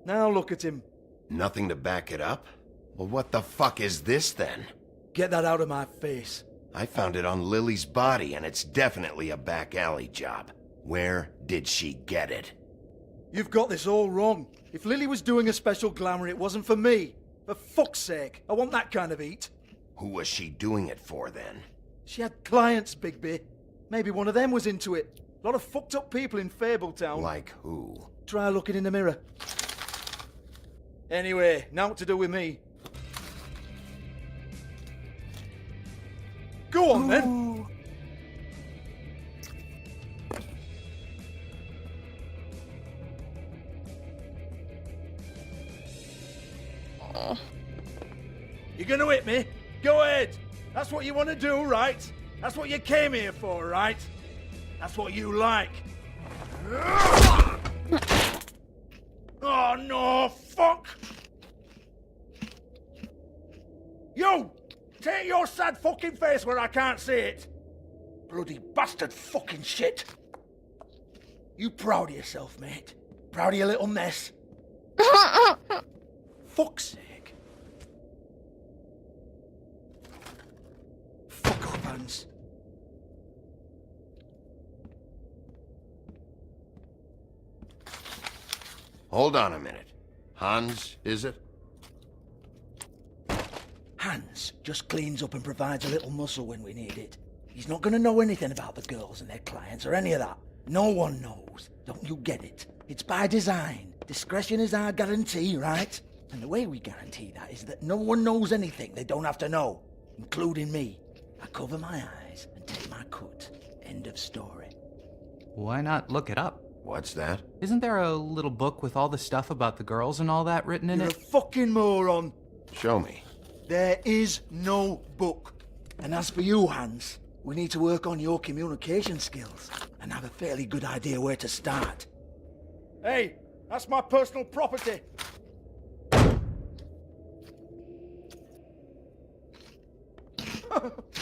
Now look at him. Nothing to back it up? Well, what the fuck is this then? Get that out of my face. I found it on Lily's body, and it's definitely a back alley job. Where did she get it? You've got this all wrong. If Lily was doing a special glamour, it wasn't for me. For fuck's sake, I want that kind of eat. Who was she doing it for, then? She had clients, Bigby. Maybe one of them was into it. A lot of fucked up people in Fabletown. Like who? Try looking in the mirror. Anyway, now what to do with me. Go on, then. You gonna hit me? Go ahead. That's what you want to do, right? That's what you came here for, right? That's what you like. Oh no, fuck! You! Take your sad fucking face where I can't see it! Bloody bastard fucking shit! You proud of yourself, mate? Proud of your little mess? Fuck's sake. Fuck off, Hans. Hold on a minute. Hans, is it? Hans just cleans up and provides a little muscle when we need it. He's not gonna know anything about the girls and their clients or any of that. No one knows. Don't you get it? It's by design. Discretion is our guarantee, right? And the way we guarantee that is that no one knows anything they don't have to know, including me. I cover my eyes and take my cut. End of story. Why not look it up? What's that? Isn't there a little book with all the stuff about the girls and all that written in You're it? a fucking moron. Show me. There is no book. And as for you, Hans, we need to work on your communication skills and have a fairly good idea where to start. Hey, that's my personal property.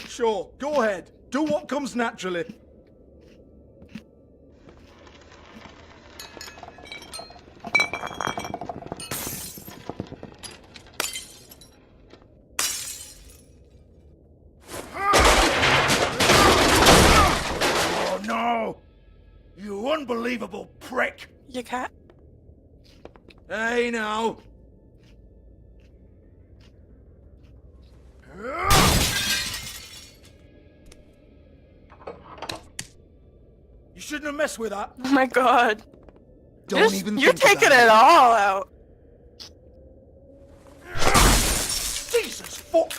Sure, go ahead. Do what comes naturally. Oh no! You unbelievable prick! You can't. Hey now! You shouldn't have messed with that. Oh my god. Don't even You're think taking about it all out. Jesus fuck!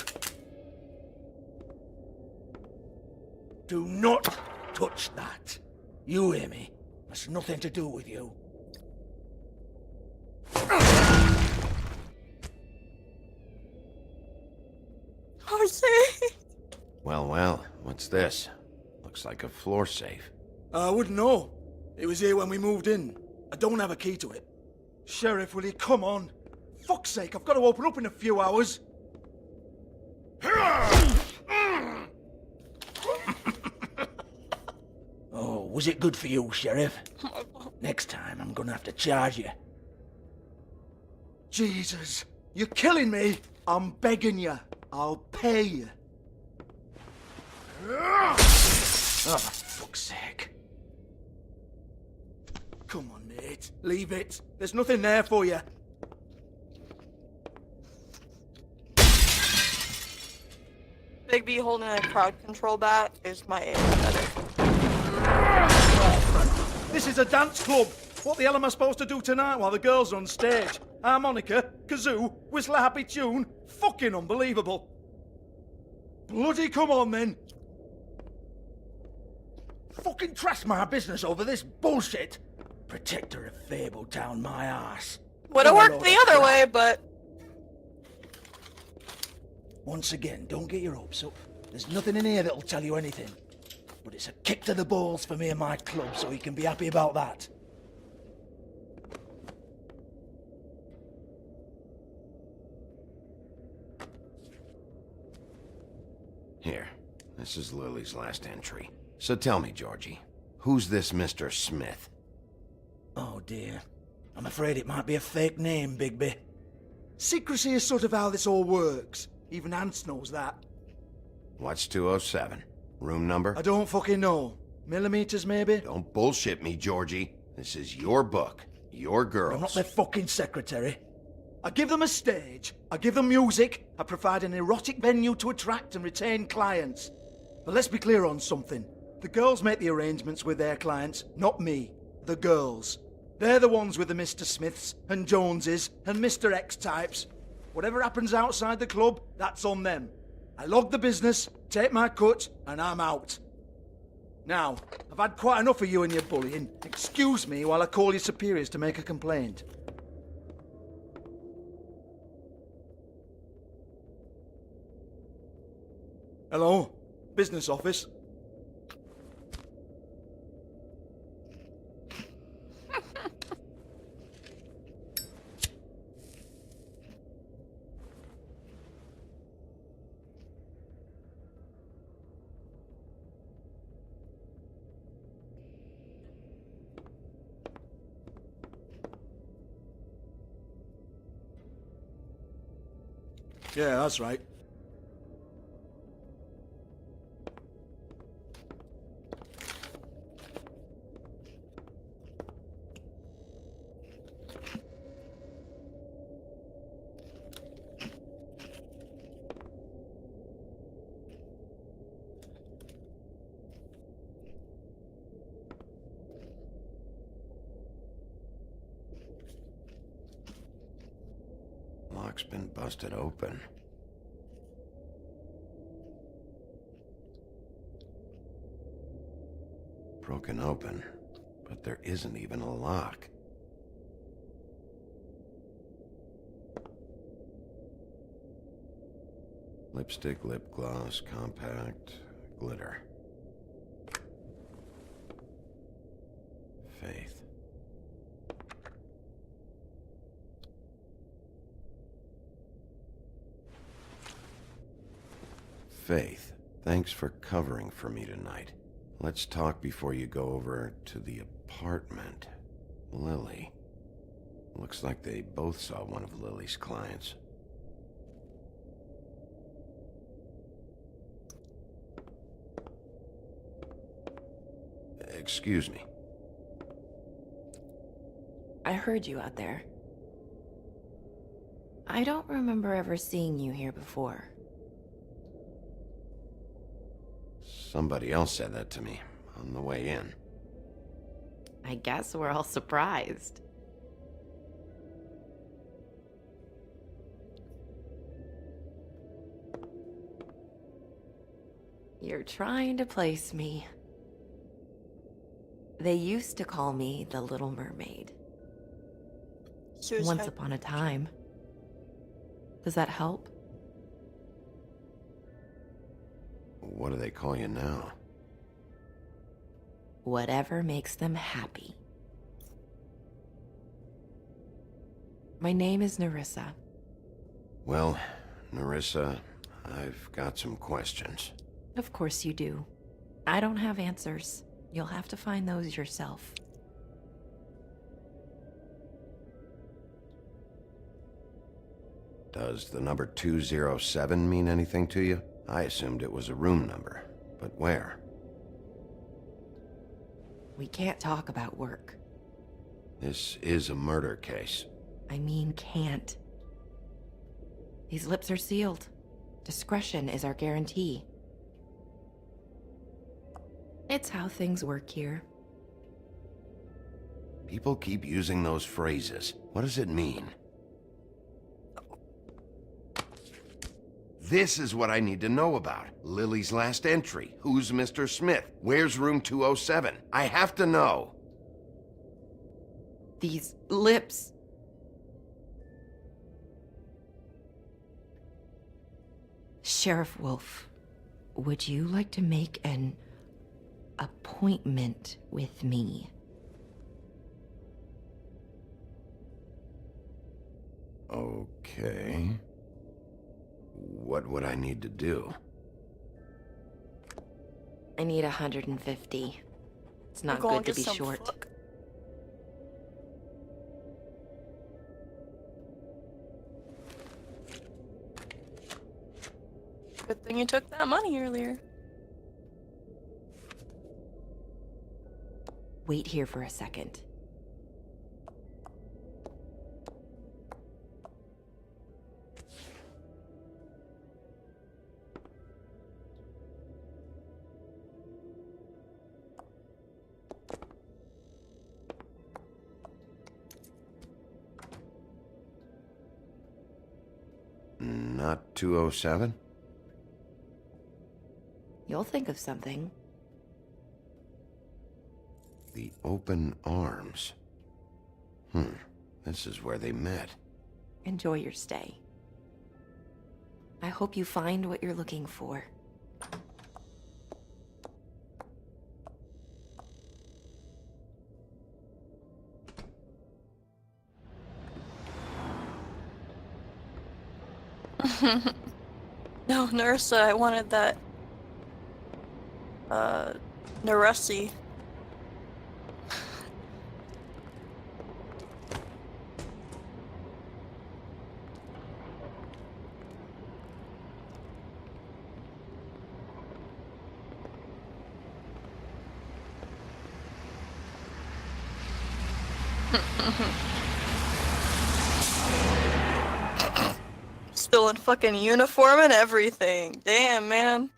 Do not touch that. You hear me? That's nothing to do with you. Jose. Well, well, what's this? Looks like a floor safe. I wouldn't know. It was here when we moved in. I don't have a key to it. Sheriff, will you come on? Fuck's sake, I've got to open up in a few hours. Oh, was it good for you, Sheriff? Next time, I'm gonna have to charge you. Jesus, you're killing me. I'm begging you. I'll pay you. Oh, for fuck's sake. Come on, mate. Leave it. There's nothing there for you. Big B holding a crowd control bat is my aim better. This is a dance club. What the hell am I supposed to do tonight while the girls are on stage? Harmonica, kazoo, whistle a happy tune. Fucking unbelievable. Bloody come on then. Fucking trash my business over this bullshit. Protector of Fable down my ass. Would have worked the other way, but... Once again, don't get your hopes up. There's nothing in here that'll tell you anything. But it's a kick to the balls for me and my club, so you can be happy about that. Here, this is Lily's last entry. So tell me, Georgie, who's this Mr. Smith? Oh dear. I'm afraid it might be a fake name, Bigby. Secrecy is sort of how this all works. Even Ants knows that. What's 207? Room number? I don't fucking know. Millimeters, maybe? Don't bullshit me, Georgie. This is your book. Your girls. I'm not their fucking secretary. I give them a stage, I give them music, I provide an erotic venue to attract and retain clients. But let's be clear on something. The girls make the arrangements with their clients, not me. The girls. They're the ones with the Mr. Smiths, and Joneses, and Mr. X types. Whatever happens outside the club, that's on them. I log the business, take my cut, and I'm out. Now, I've had quite enough of you and your bullying. Excuse me while I call your superiors to make a complaint. Hello? Business office? Yeah, that's right. Lock's been busted open. Broken open, but there isn't even a lock. Lipstick, lip gloss, compact, glitter. Faith. Faith, thanks for covering for me tonight. Let's talk before you go over to the apartment. Lily. Looks like they both saw one of Lily's clients. Excuse me. I heard you out there. I don't remember ever seeing you here before. Somebody else said that to me on the way in. I guess we're all surprised. You're trying to place me. They used to call me the Little Mermaid. Once upon a time. Does that help? What do they call you now? Whatever makes them happy. My name is Nerissa. Well, Nerissa, I've got some questions. Of course you do. I don't have answers. You'll have to find those yourself. Does the number 207 mean anything to you? I assumed it was a room number, but where? We can't talk about work. This is a murder case. I mean can't. These lips are sealed. Discretion is our guarantee. It's how things work here. People keep using those phrases. What does it mean? This is what I need to know about. Lily's last entry. Who's Mr. Smith? Where's room 207? I have to know. These lips. Sheriff Wolf, would you like to make an appointment with me? Okay. What would I need to do? I need 150. It's not Go and good to get be some short. fuck. Good thing you took that money earlier. Wait here for a second. Not 207? You'll think of something. The open arms. This is where they met. Enjoy your stay. I hope you find what you're looking for. No, Nursa, I wanted that. Naresi. Still in fucking uniform and everything. Damn, man.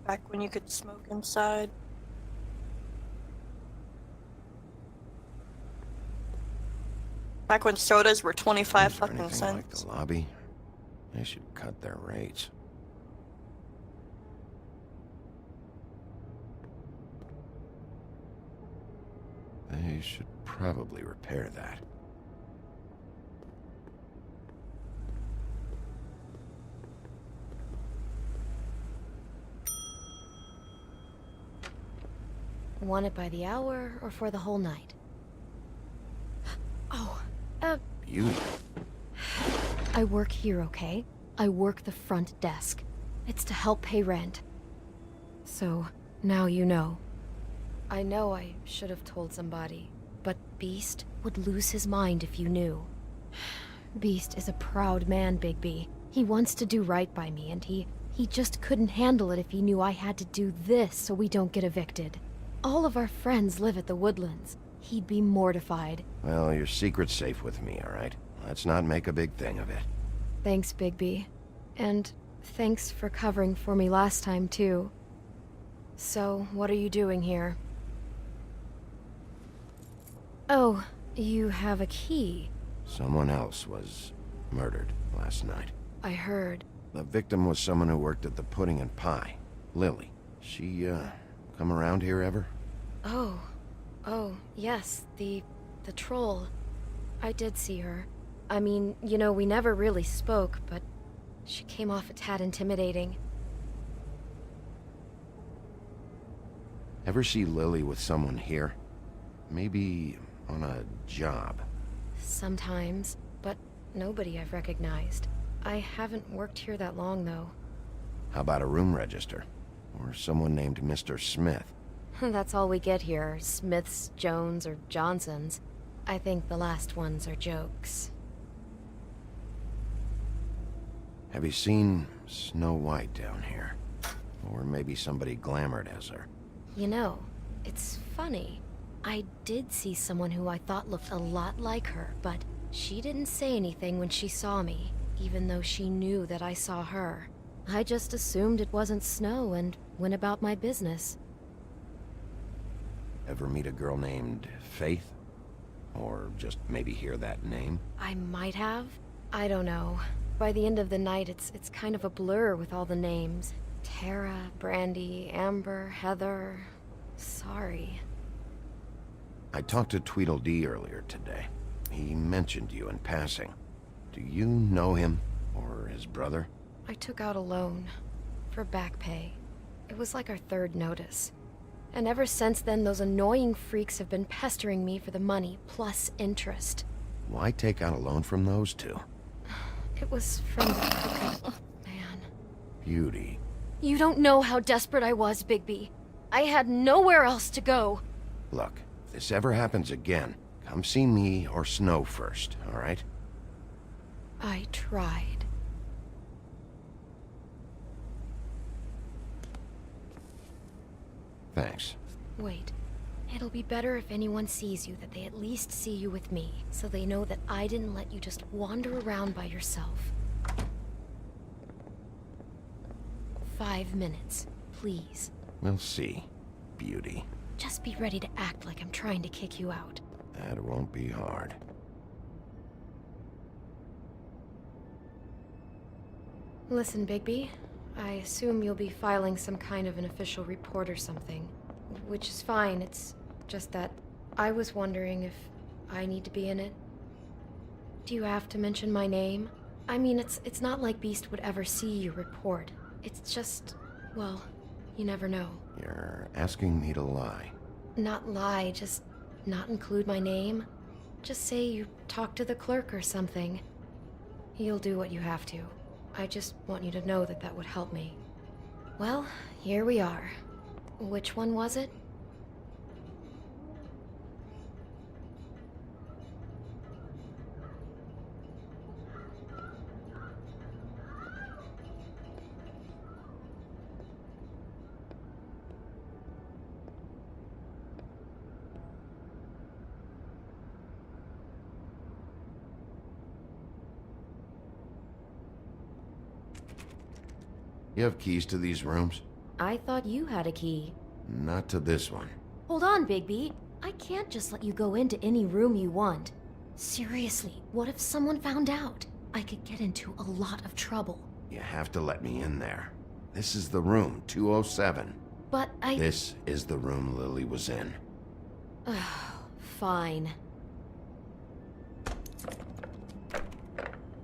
Back when you could smoke inside. Back when sodas were 25 Is there fucking anything like cents. the lobby? They should cut their rates. They should probably repair that. Want it by the hour or for the whole night? Oh, Beauty. I work here, okay? I work the front desk. It's to help pay rent. So, now you know. I know I should have told somebody, but Beast would lose his mind if you knew. Beast is a proud man, Bigby. He wants to do right by me, and he just couldn't handle it if he knew I had to do this so we don't get evicted. All of our friends live at the Woodlands. He'd be mortified. Well, your secret's safe with me, all right? Let's not make a big thing of it. Thanks, Bigby. And thanks for covering for me last time, too. So, what are you doing here? Oh, you have a key. Someone else was murdered last night. I heard. The victim was someone who worked at the Pudding and Pie. Lily. She, come around here ever? Oh, yes, the troll. I did see her. I mean, you know, we never really spoke, but she came off a tad intimidating. Ever see Lily with someone here? Maybe on a job. Sometimes, but nobody I've recognized. I haven't worked here that long, though. How about a room register? Or someone named Mr. Smith? That's all we get here, Smiths, Jones, or Johnsons. I think the last ones are jokes. Have you seen Snow White down here? Or maybe somebody glamored as her? You know, it's funny. I did see someone who I thought looked a lot like her, but she didn't say anything when she saw me, even though she knew that I saw her. I just assumed it wasn't Snow and went about my business. Ever meet a girl named Faith? Or just maybe hear that name? I might have. I don't know. By the end of the night, it's kind of a blur with all the names. Tara, Brandy, Amber, Heather... Sorry. I talked to Tweedledee earlier today. He mentioned you in passing. Do you know him? Or his brother? I took out a loan. For back pay. It was like our third notice. And ever since then, those annoying freaks have been pestering me for the money, plus interest. Why take out a loan from those two? It was from the man. Beauty. You don't know how desperate I was, Bigby. I had nowhere else to go. Look, if this ever happens again, come see me or Snow first, all right? I tried. Thanks. Wait. It'll be better if anyone sees you that they at least see you with me, so they know that I didn't let you just wander around by yourself. 5 minutes, please. We'll see, Beauty. Just be ready to act like I'm trying to kick you out. That won't be hard. Listen, Bigby. I assume you'll be filing some kind of an official report or something. Which is fine, it's just that I was wondering if I need to be in it. Do you have to mention my name? I mean, it's not like Beast would ever see your report. It's just, well, you never know. You're asking me to lie. Not lie, just not include my name. Just say you talked to the clerk or something. You'll do what you have to. I just want you to know that that would help me. Well, here we are. Which one was it? You have keys to these rooms? I thought you had a key. Not to this one. Hold on, Bigby. I can't just let you go into any room you want. Seriously, what if someone found out? I could get into a lot of trouble. You have to let me in there. This is the room, 207. But This is the room Lily was in. Fine.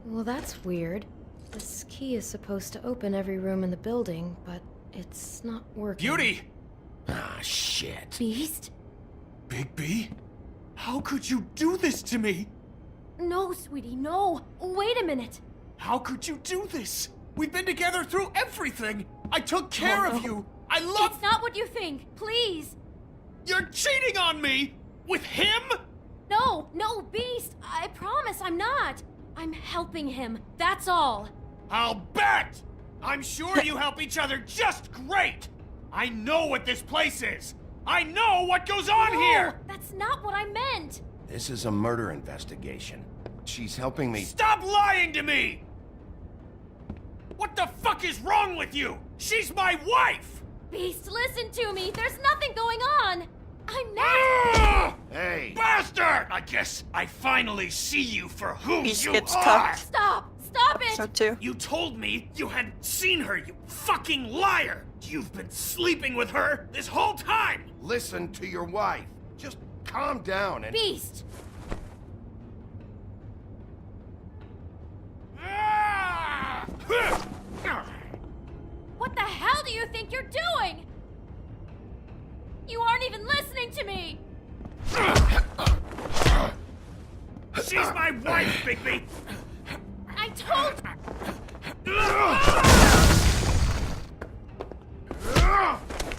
Well, that's weird. This key is supposed to open every room in the building, but it's not working. Beauty! Ah, shit. Beast? Bigby? How could you do this to me? No, sweetie, no. Wait a minute. How could you do this? We've been together through everything. I took care of you. I love... It's not what you think. Please. You're cheating on me! With him? No, Beast. I promise I'm not. I'm helping him. That's all. I'll bet! I'm sure you help each other just great! I know what this place is! I know what goes on here! That's not what I meant! This is a murder investigation. She's helping me... Stop lying to me! What the fuck is wrong with you? She's my wife! Beast, listen to me! There's nothing going on! I'm not... Hey! Bastard! I guess I finally see you for who Beast you gets are! cucked. Stop! Stop it! So too. You told me you had seen her, you fucking liar! You've been sleeping with her this whole time! Listen to your wife. Just calm down and... Beast! What the hell do you think you're doing? You aren't even listening to me! She's my wife, Bigby! I told...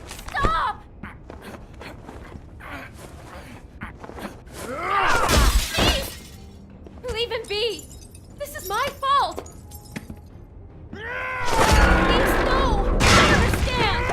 Stop! Beast! Leave him be! This is my fault! Beast, no! I understand!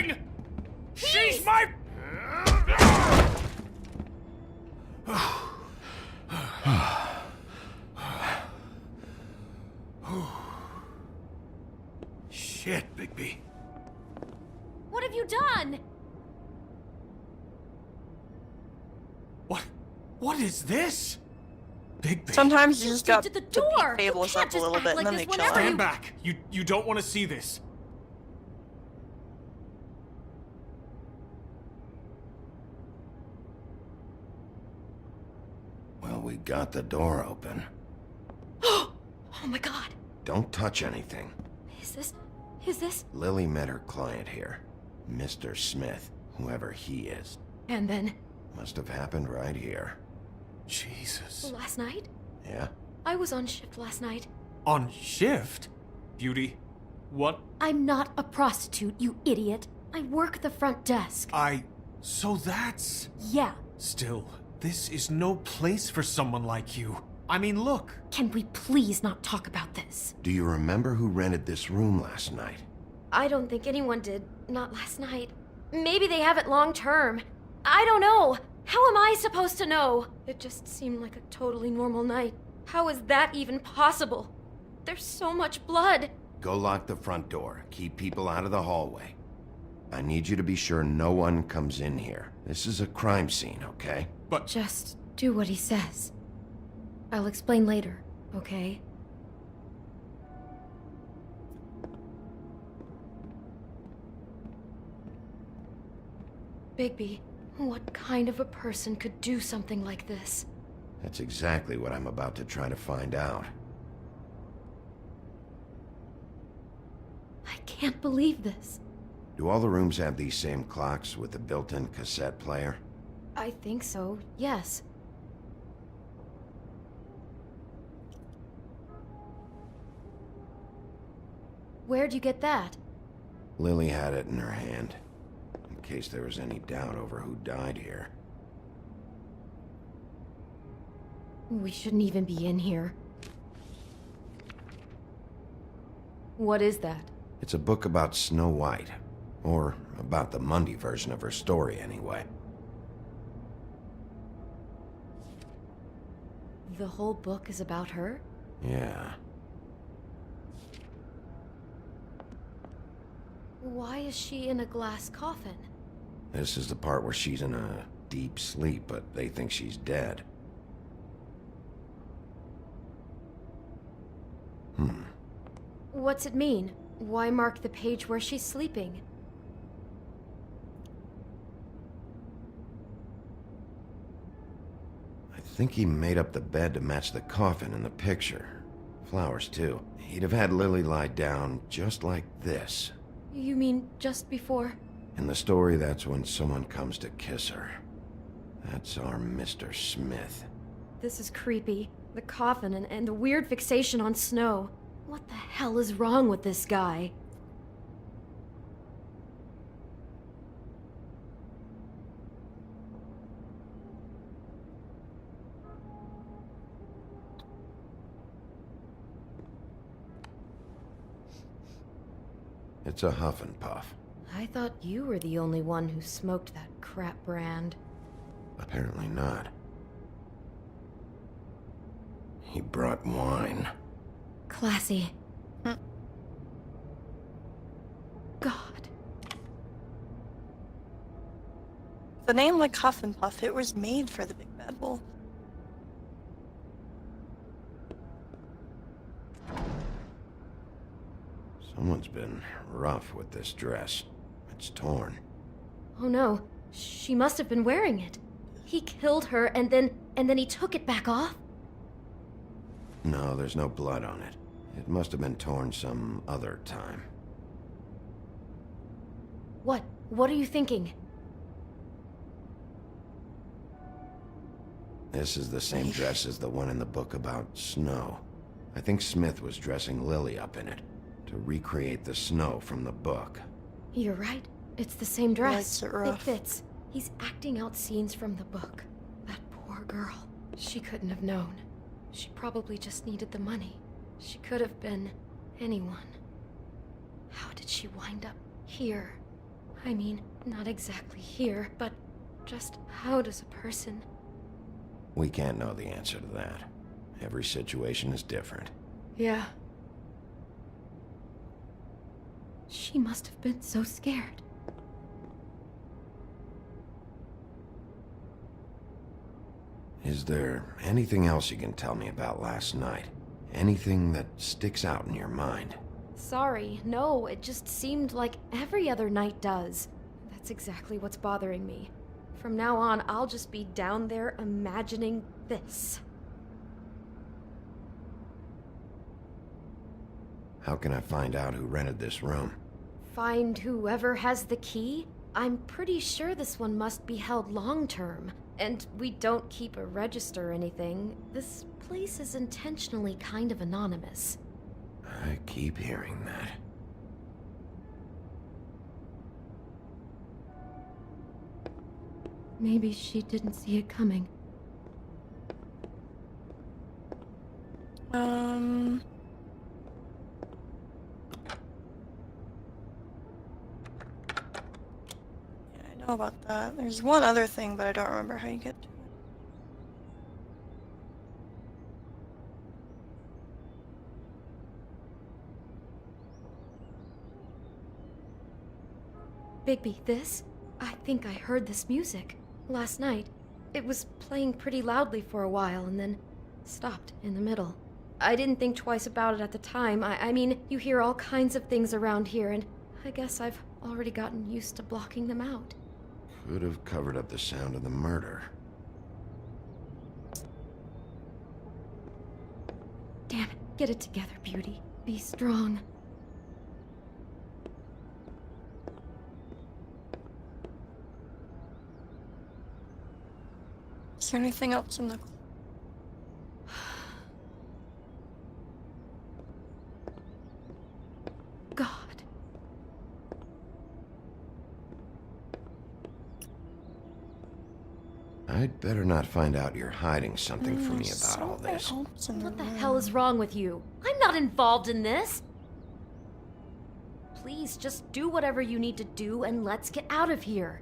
thing! She's my... Shit, Bigby. What have you done? What is this? Bigby. Sometimes you just got to the to door. beat Fables up a little bit, and then they chill out. Stand back. You don't want to see this. Well, we got the door open. Oh my god. Don't touch anything. Is this? Lily met her client here. Mr. Smith, whoever he is. And then? Must have happened right here. Jesus. Last night? Yeah? I was on shift last night. On shift? Beauty, what? I'm not a prostitute, you idiot. I work the front desk. So that's... Yeah. Still, this is no place for someone like you. I mean, look. Can we please not talk about this? Do you remember who rented this room last night? I don't think anyone did. Not last night. Maybe they have it long term. I don't know. How am I supposed to know? It just seemed like a totally normal night. How is that even possible? There's so much blood. Go lock the front door. Keep people out of the hallway. I need you to be sure no one comes in here. This is a crime scene, okay? But... Just do what he says. I'll explain later, okay? Bigby, what kind of a person could do something like this? That's exactly what I'm about to try to find out. I can't believe this. Do all the rooms have these same clocks with the built-in cassette player? I think so, yes. Where'd you get that? Lily had it in her hand, in case there was any doubt over who died here. We shouldn't even be in here. What is that? It's a book about Snow White. Or about the Mundy version of her story, anyway. The whole book is about her? Yeah. Why is she in a glass coffin? This is the part where she's in a deep sleep, but they think she's dead. What's it mean? Why mark the page where she's sleeping? I think he made up the bed to match the coffin in the picture. Flowers, too. He'd have had Lily lie down just like this. You mean just before? In the story, that's when someone comes to kiss her. That's our Mr. Smith. This is creepy. The coffin and the weird fixation on Snow. What the hell is wrong with this guy? It's a huff and puff. I thought you were the only one who smoked that crap brand. Apparently not. He brought wine. Classy. God. The name like Huff and Puff, it was made for the Big Bad Wolf. Someone's been rough with this dress. It's torn. Oh no, she must have been wearing it. He killed her and then he took it back off? No, there's no blood on it. It must have been torn some other time. What are you thinking? This is the same dress as the one in the book about Snow. I think Smith was dressing Lily up in it to recreate the snow from the book. You're right. It's the same dress. It rough. fits. He's acting out scenes from the book. That poor girl. She couldn't have known. She probably just needed the money. She could have been anyone. How did she wind up here? I mean, not exactly here, but just how does a person... We can't know the answer to that. Every situation is different. Yeah. She must have been so scared. Is there anything else you can tell me about last night? Anything that sticks out in your mind? Sorry, no, it just seemed like every other night does. That's exactly what's bothering me. From now on, I'll just be down there imagining this. How can I find out who rented this room? Find whoever has the key? I'm pretty sure this one must be held long-term. And we don't keep a register or anything. This place is intentionally kind of anonymous. I keep hearing that. Maybe she didn't see it coming. Yeah, I know about that. There's one other thing, but I don't remember how you get to it. Bigby, this? I think I heard this music. Last night. It was playing pretty loudly for a while and then stopped in the middle. I didn't think twice about it at the time. I mean, you hear all kinds of things around here, and I guess I've already gotten used to blocking them out. Could have covered up the sound of the murder. Damn it, get it together, Beauty. Be strong. Is there anything else in the... God. I'd better not find out you're hiding something from me about all this. What the hell is wrong with you? I'm not involved in this! Please, just do whatever you need to do and let's get out of here.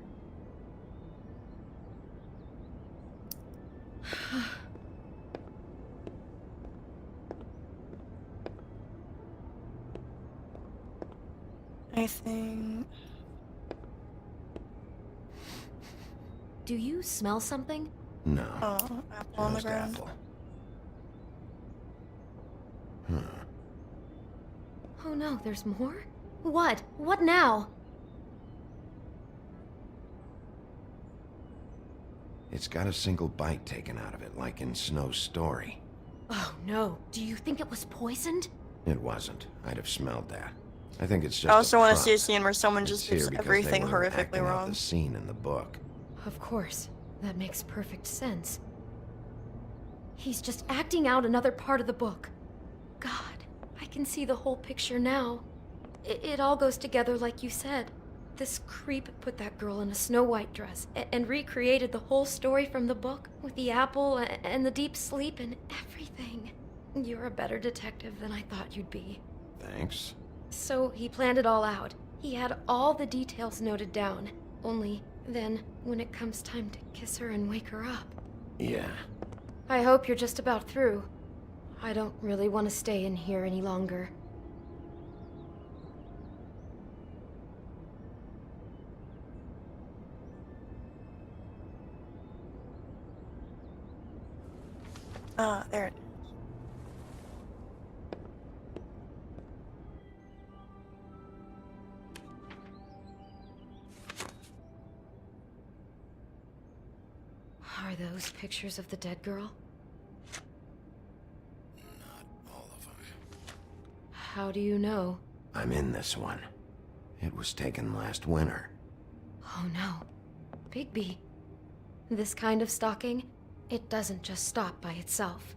Anything... Do you smell something? No. Oh, apple on the Just ground. apple. Huh. Oh no, there's more? What? What now? It's got a single bite taken out of it, like in Snow's story. Oh no, do you think it was poisoned? It wasn't. I'd have smelled that. I think it's just. I also want to see a prop. scene where someone It's just here does because everything they were horrifically acting out wrong. the scene in the book. Of course. That makes perfect sense. He's just acting out another part of the book. God, I can see the whole picture now. It all goes together like you said. This creep put that girl in a Snow White dress and recreated the whole story from the book with the apple and the deep sleep and everything. You're a better detective than I thought you'd be. Thanks. So he planned it all out. He had all the details noted down. Only then, when it comes time to kiss her and wake her up. Yeah. I hope you're just about through. I don't really want to stay in here any longer. Ah, there it is. Are those pictures of the dead girl? Not all of them. How do you know? I'm in this one. It was taken last winter. Oh no. Bigby. This kind of stalking, it doesn't just stop by itself.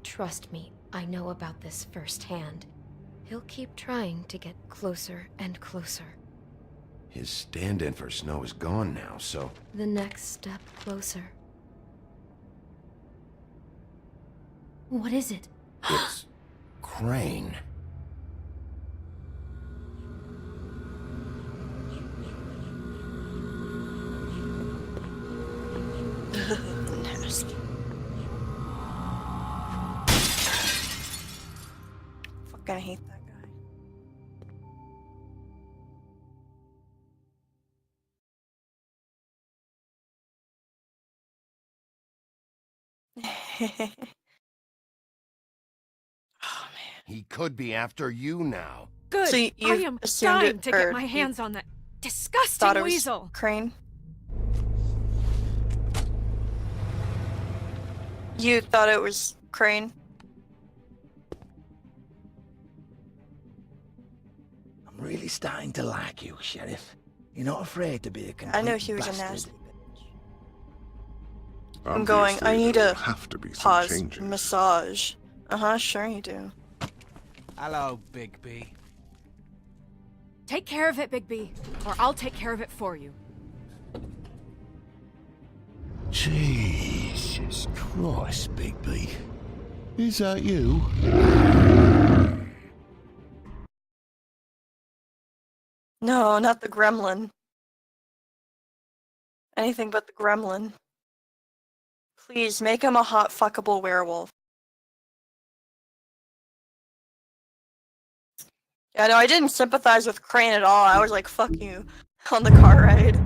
Trust me, I know about this firsthand. He'll keep trying to get closer and closer. His stand-in for Snow is gone now, so... The next step closer. What is it? It's... Crane. fucking hate that guy. He could be after you now. Good. So I you am assumed dying it, to get or my you hands on that thought disgusting it was weasel. Crane? You thought it was Crane? I'm really starting to like you, Sheriff. You're not afraid to be a complete I know he was bastard. a nasty bitch. I'm going, I need there a will have to be some pause, changes. massage. Uh-huh, sure you do. Hello, Bigby. Take care of it, Bigby, or I'll take care of it for you. Jesus Christ, Bigby. Is that you? No, not the gremlin. Anything but the gremlin. Please, make him a hot fuckable werewolf. Yeah, no, I didn't sympathize with Crane at all. I was like, fuck you, on the car ride.